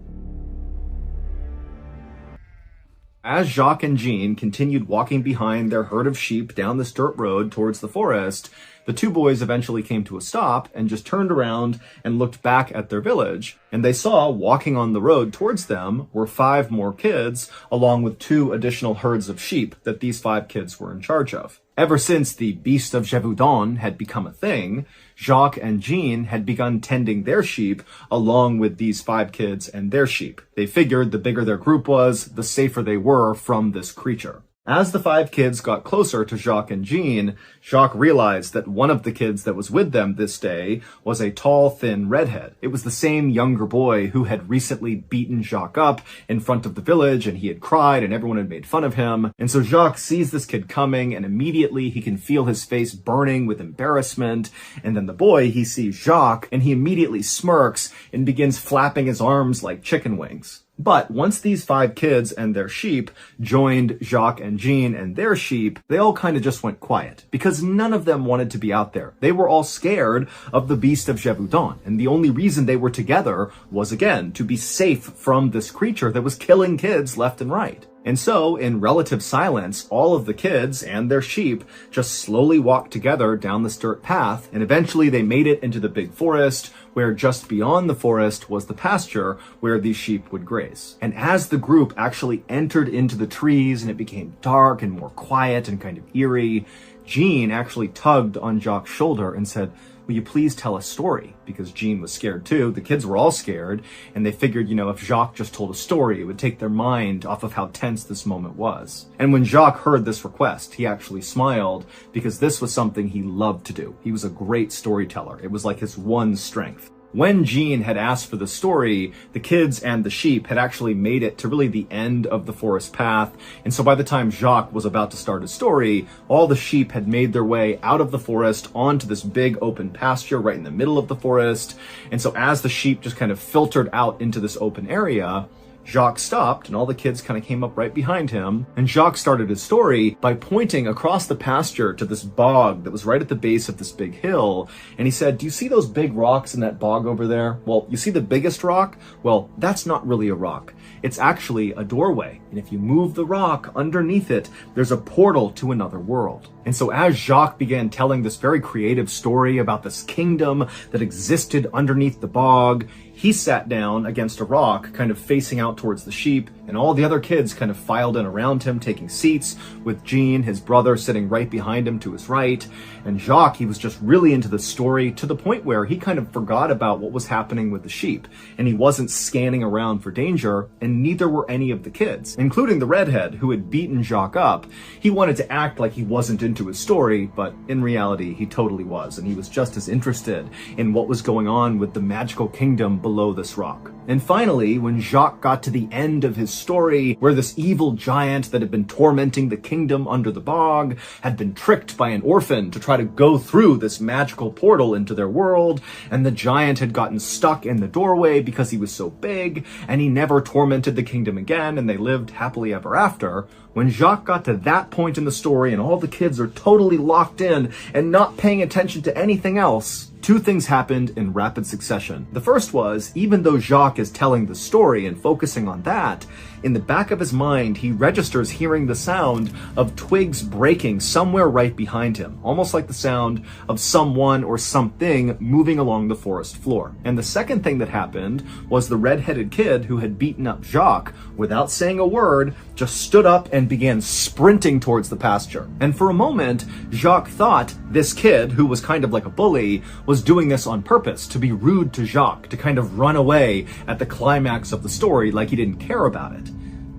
As Jacques and Jean continued walking behind their herd of sheep down this dirt road towards the forest, the two boys eventually came to a stop and just turned around and looked back at their village, and they saw walking on the road towards them were 5 more kids, along with 2 additional herds of sheep that these 5 kids were in charge of. Ever since the Beast of Gévaudan had become a thing, Jacques and Jean had begun tending their sheep along with these 5 kids and their sheep. They figured the bigger their group was, the safer they were from this creature. As the 5 kids got closer to Jacques and Jean, Jacques realized that one of the kids that was with them this day was a tall, thin redhead. It was the same younger boy who had recently beaten Jacques up in front of the village, and he had cried and everyone had made fun of him. And so Jacques sees this kid coming and immediately he can feel his face burning with embarrassment. And then the boy, he sees Jacques and he immediately smirks and begins flapping his arms like chicken wings. But once these 5 kids and their sheep joined Jacques and Jean and their sheep, they all kind of just went quiet because none of them wanted to be out there. They were all scared of the Beast of Gévaudan, and the only reason they were together was, again, to be safe from this creature that was killing kids left and right. And so, in relative silence, all of the kids and their sheep just slowly walked together down this dirt path, and eventually they made it into the big forest, where just beyond the forest was the pasture where these sheep would graze. And as the group actually entered into the trees and it became dark and more quiet and kind of eerie, Jean actually tugged on Jacques' shoulder and said, "Will you please tell a story?" Because Jean was scared too. The kids were all scared, and they figured, if Jacques just told a story, it would take their mind off of how tense this moment was. And when Jacques heard this request, he actually smiled because this was something he loved to do. He was a great storyteller. It was like his one strength. When Jean had asked for the story, the kids and the sheep had actually made it to really the end of the forest path. And so by the time Jacques was about to start his story, all the sheep had made their way out of the forest onto this big open pasture right in the middle of the forest. And so as the sheep just kind of filtered out into this open area, Jacques stopped and all the kids kind of came up right behind him. And Jacques started his story by pointing across the pasture to this bog that was right at the base of this big hill. And he said, "Do you see those big rocks in that bog over there? Well, you see the biggest rock? Well, that's not really a rock. It's actually a doorway. And if you move the rock underneath it, there's a portal to another world." And so as Jacques began telling this very creative story about this kingdom that existed underneath the bog, he sat down against a rock, kind of facing out towards the sheep, and all the other kids kind of filed in around him, taking seats, with Jean, his brother, sitting right behind him to his right. And Jacques, he was just really into the story to the point where he kind of forgot about what was happening with the sheep, and he wasn't scanning around for danger, and neither were any of the kids, including the redhead who had beaten Jacques up. He wanted to act like he wasn't into his story, but in reality, he totally was, and he was just as interested in what was going on with the magical kingdom below this rock. And finally, when Jacques got to the end of his story, where this evil giant that had been tormenting the kingdom under the bog had been tricked by an orphan to try to go through this magical portal into their world, and the giant had gotten stuck in the doorway because he was so big, and he never tormented the kingdom again, and they lived happily ever after. When Jacques got to that point in the story and all the kids are totally locked in and not paying attention to anything else, two things happened in rapid succession. The first was, even though Jacques is telling the story and focusing on that, in the back of his mind, he registers hearing the sound of twigs breaking somewhere right behind him, almost like the sound of someone or something moving along the forest floor. And the second thing that happened was the red-headed kid who had beaten up Jacques, without saying a word, just stood up and began sprinting towards the pasture. And for a moment, Jacques thought this kid, who was kind of like a bully, was doing this on purpose, to be rude to Jacques, to kind of run away at the climax of the story like he didn't care about it.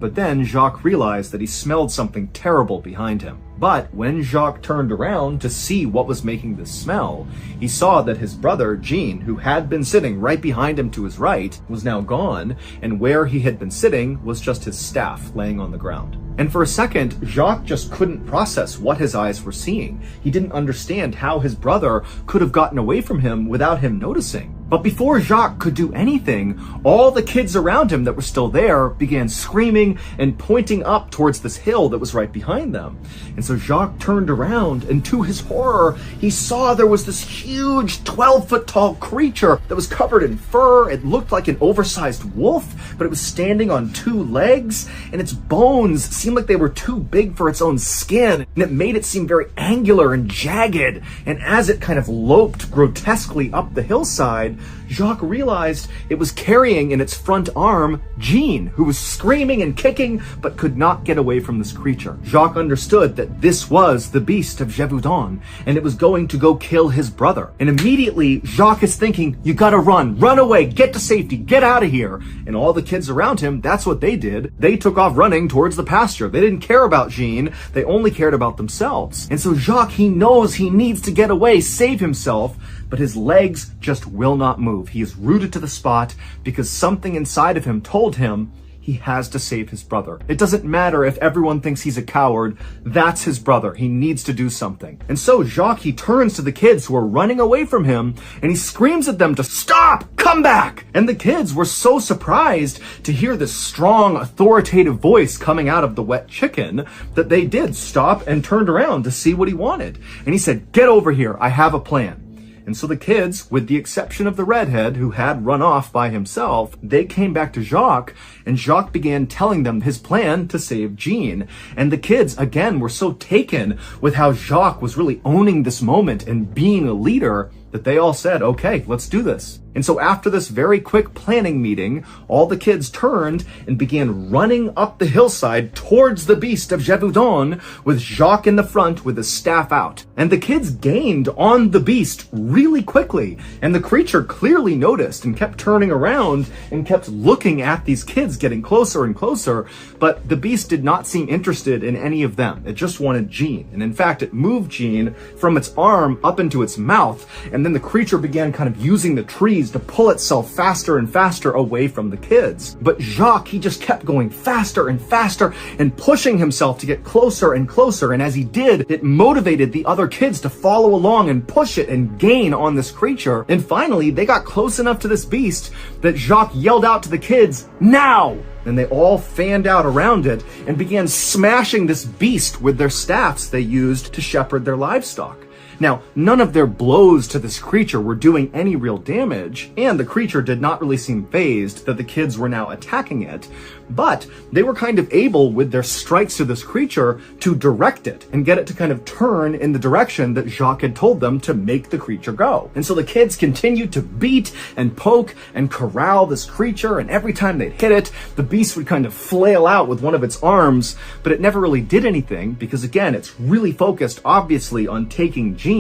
But then Jacques realized that he smelled something terrible behind him. But when Jacques turned around to see what was making this smell, he saw that his brother, Jean, who had been sitting right behind him to his right, was now gone, and where he had been sitting was just his staff laying on the ground. And for a second, Jacques just couldn't process what his eyes were seeing. He didn't understand how his brother could have gotten away from him without him noticing. But before Jacques could do anything, all the kids around him that were still there began screaming and pointing up towards this hill that was right behind them. And so Jacques turned around, and to his horror, he saw there was this huge 12-foot tall creature that was covered in fur. It looked like an oversized wolf, but it was standing on two legs, and its bones seemed like they were too big for its own skin, and it made it seem very angular and jagged. And as it kind of loped grotesquely up the hillside, Jacques realized it was carrying in its front arm Jean, who was screaming and kicking but could not get away from this creature. Jacques understood that this was the beast of Gévaudan, and it was going to go kill his brother. And immediately Jacques is thinking, "You gotta run away, get to safety, get out of here." And all the kids around him, that's what they did. They took off running towards the pasture. They didn't care about Jean, they only cared about themselves. And so Jacques, he knows he needs to get away, save himself, but his legs just will not move. He is rooted to the spot because something inside of him told him he has to save his brother. It doesn't matter if everyone thinks he's a coward. That's his brother. He needs to do something. And so Jacques, he turns to the kids who are running away from him, and he screams at them to stop, come back. And the kids were so surprised to hear this strong, authoritative voice coming out of the wet chicken that they did stop and turned around to see what he wanted. And he said, "Get over here. I have a plan." And so the kids, with the exception of the redhead who had run off by himself, they came back to Jacques, and Jacques began telling them his plan to save Jean. And the kids, again, were so taken with how Jacques was really owning this moment and being a leader that they all said, "Okay, let's do this." And so after this very quick planning meeting, all the kids turned and began running up the hillside towards the beast of Gévaudan, with Jacques in the front with his staff out. And the kids gained on the beast really quickly, and the creature clearly noticed and kept turning around and kept looking at these kids getting closer and closer, but the beast did not seem interested in any of them. It just wanted Jean. And in fact, it moved Jean from its arm up into its mouth, and and then the creature began kind of using the trees to pull itself faster and faster away from the kids. But Jacques, he just kept going faster and faster and pushing himself to get closer and closer, and as he did, it motivated the other kids to follow along and push it and gain on this creature. And finally, they got close enough to this beast that Jacques yelled out to the kids, "Now!" And they all fanned out around it and began smashing this beast with their staffs they used to shepherd their livestock. Now, none of their blows to this creature were doing any real damage, and the creature did not really seem fazed that the kids were now attacking it, but they were kind of able, with their strikes to this creature, to direct it and get it to kind of turn in the direction that Jacques had told them to make the creature go. And so the kids continued to beat and poke and corral this creature, and every time they'd hit it, the beast would kind of flail out with one of its arms, but it never really did anything because, again, it's really focused, obviously, on taking Jean.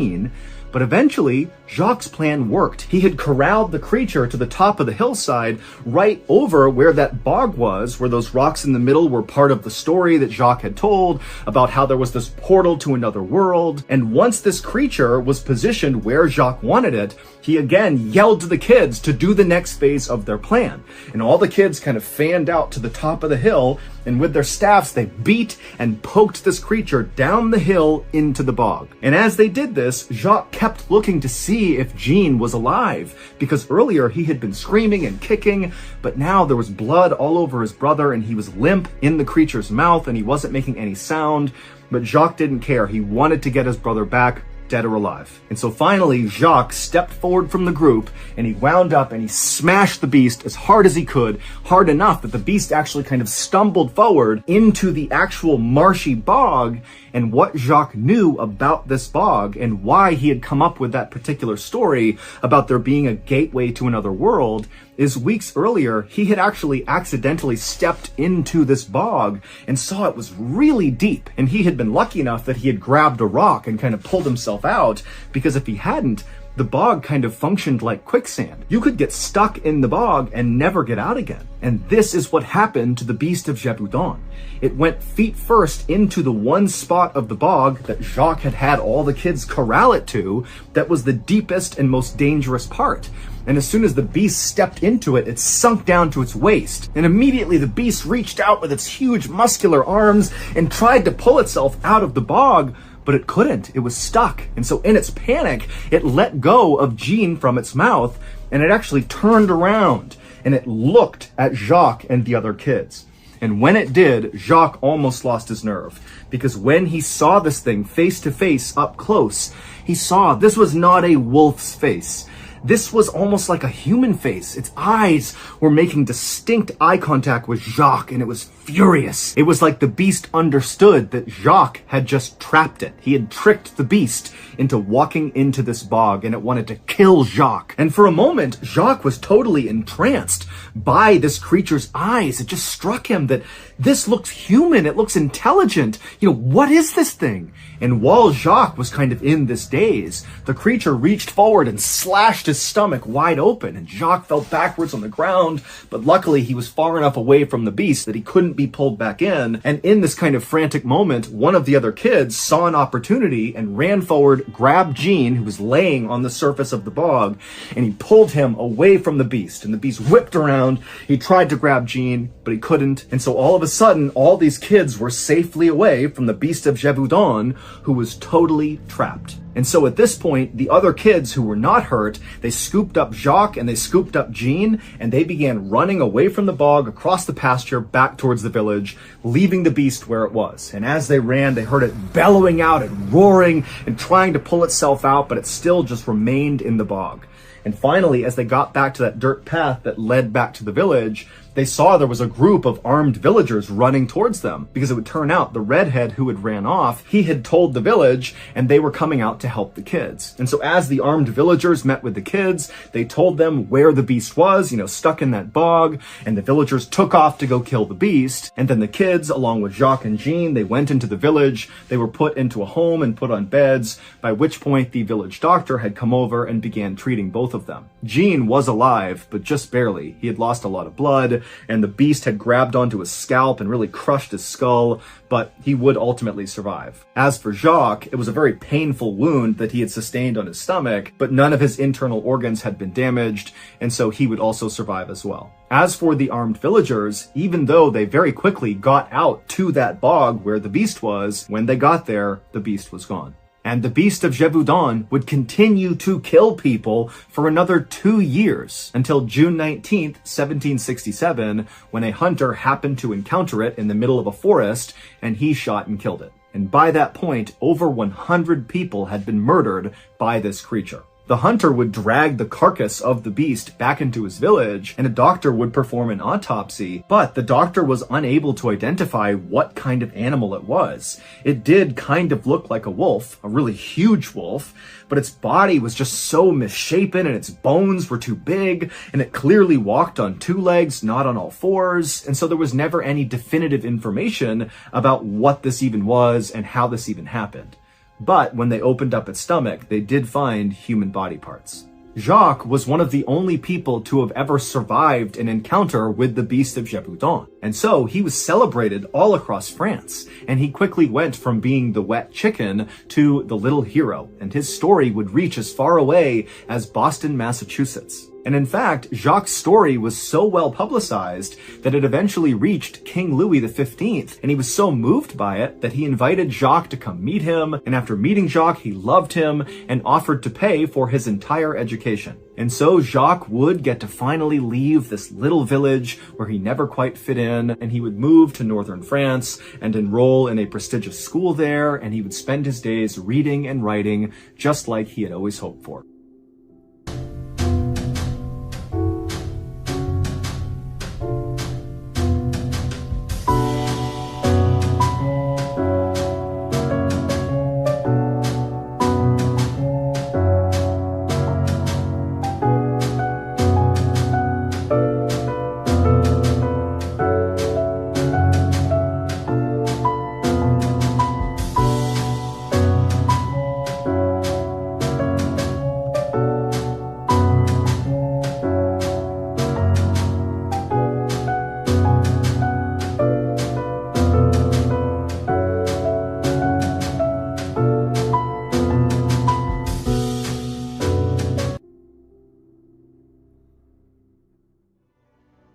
But eventually, Jacques' plan worked. He had corralled the creature to the top of the hillside, right over where that bog was, where those rocks in the middle were part of the story that Jacques had told about how there was this portal to another world. And once this creature was positioned where Jacques wanted it, he again yelled to the kids to do the next phase of their plan. And all the kids kind of fanned out to the top of the hill, and with their staffs, they beat and poked this creature down the hill into the bog. And as they did this, Jacques kept looking to see if Jean was alive, because earlier he had been screaming and kicking, but now there was blood all over his brother, and he was limp in the creature's mouth, and he wasn't making any sound. But Jacques didn't care. He wanted to get his brother back, dead or alive. And so finally, Jacques stepped forward from the group, and he wound up and he smashed the beast as hard as he could, hard enough that the beast actually kind of stumbled forward into the actual marshy bog. And what Jacques knew about this bog and why he had come up with that particular story about there being a gateway to another world is weeks earlier, he had actually accidentally stepped into this bog and saw it was really deep. And he had been lucky enough that he had grabbed a rock and kind of pulled himself out, because if he hadn't, the bog kind of functioned like quicksand. You could get stuck in the bog and never get out again. And this is what happened to the beast of Gévaudan. It went feet first into the one spot of the bog that Jacques had had all the kids corral it to, that was the deepest and most dangerous part. And as soon as the beast stepped into it, it sunk down to its waist. And immediately the beast reached out with its huge muscular arms and tried to pull itself out of the bog, but it couldn't. It was stuck. And so in its panic, it let go of Jean from its mouth, and it actually turned around and it looked at Jacques and the other kids. And when it did, Jacques almost lost his nerve, because when he saw this thing face to face up close, he saw this was not a wolf's face. This was almost like a human face. Its eyes were making distinct eye contact with Jacques, and it was furious. It was like the beast understood that Jacques had just trapped it. He had tricked the beast into walking into this bog, and it wanted to kill Jacques. And for a moment, Jacques was totally entranced by this creature's eyes. It just struck him that this looks human. It looks intelligent. What is this thing? And while Jacques was kind of in this daze, the creature reached forward and slashed his stomach wide open, and Jacques fell backwards on the ground, but luckily he was far enough away from the beast that he couldn't be pulled back in. And in this kind of frantic moment, one of the other kids saw an opportunity and ran forward, grabbed Jean, who was laying on the surface of the bog, and he pulled him away from the beast. And the beast whipped around. He tried to grab Jean, but he couldn't. And so all of a sudden, all these kids were safely away from the beast of Gévaudan, who was totally trapped. And so at this point, the other kids who were not hurt, they scooped up Jacques and they scooped up Jean, and they began running away from the bog across the pasture back towards the village, leaving the beast where it was. And as they ran, they heard it bellowing out and roaring and trying to pull itself out, but it still just remained in the bog. And finally, as they got back to that dirt path that led back to the village, they saw there was a group of armed villagers running towards them, because it would turn out the redhead who had ran off, he had told the village, and they were coming out to help the kids. And so as the armed villagers met with the kids, they told them where the beast was, stuck in that bog, and the villagers took off to go kill the beast. And then the kids, along with Jacques and Jean, they went into the village. They were put into a home and put on beds, by which point the village doctor had come over and began treating both of them. Jean was alive, but just barely. He had lost a lot of blood, and the beast had grabbed onto his scalp and really crushed his skull, but he would ultimately survive. As for Jacques, it was a very painful wound. wound that he had sustained on his stomach, but none of his internal organs had been damaged, and so he would also survive as well. As for the armed villagers, even though they very quickly got out to that bog where the beast was, when they got there, the beast was gone. And the beast of Gévaudan would continue to kill people for another 2 years, until June 19th, 1767, when a hunter happened to encounter it in the middle of a forest, and he shot and killed it. And by that point, over 100 people had been murdered by this creature. The hunter would drag the carcass of the beast back into his village, and a doctor would perform an autopsy, but the doctor was unable to identify what kind of animal it was. It did kind of look like a wolf, a really huge wolf, but its body was just so misshapen and its bones were too big, and it clearly walked on 2 legs, not on all 4s, and so there was never any definitive information about what this even was and how this even happened. But when they opened up its stomach, they did find human body parts. Jacques was one of the only people to have ever survived an encounter with the beast of Gévaudan. And so he was celebrated all across France, and he quickly went from being the wet chicken to the little hero, and his story would reach as far away as Boston, Massachusetts. And in fact, Jacques' story was so well publicized that it eventually reached King Louis XV, and he was so moved by it that he invited Jacques to come meet him, and after meeting Jacques, he loved him and offered to pay for his entire education. And so Jacques would get to finally leave this little village where he never quite fit in, and he would move to northern France and enroll in a prestigious school there, and he would spend his days reading and writing just like he had always hoped for.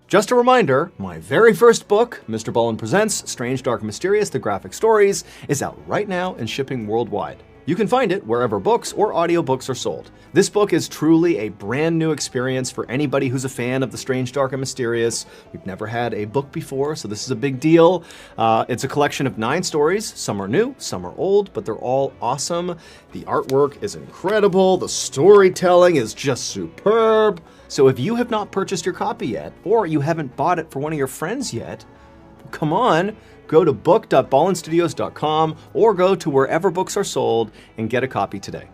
Just a reminder, my very first book, MrBallen Presents Strange, Dark, and Mysterious, The Graphic Stories, is out right now and shipping worldwide. You can find it wherever books or audiobooks are sold. This book is truly a brand new experience for anybody who's a fan of the strange, dark, and mysterious. We've never had a book before, so this is a big deal. It's a collection of 9 stories. Some are new, some are old, but they're all awesome. The artwork is incredible. The storytelling is just superb. So if you have not purchased your copy yet, or you haven't bought it for one of your friends yet, come on, go to book.ballenstudios.com or go to wherever books are sold and get a copy today.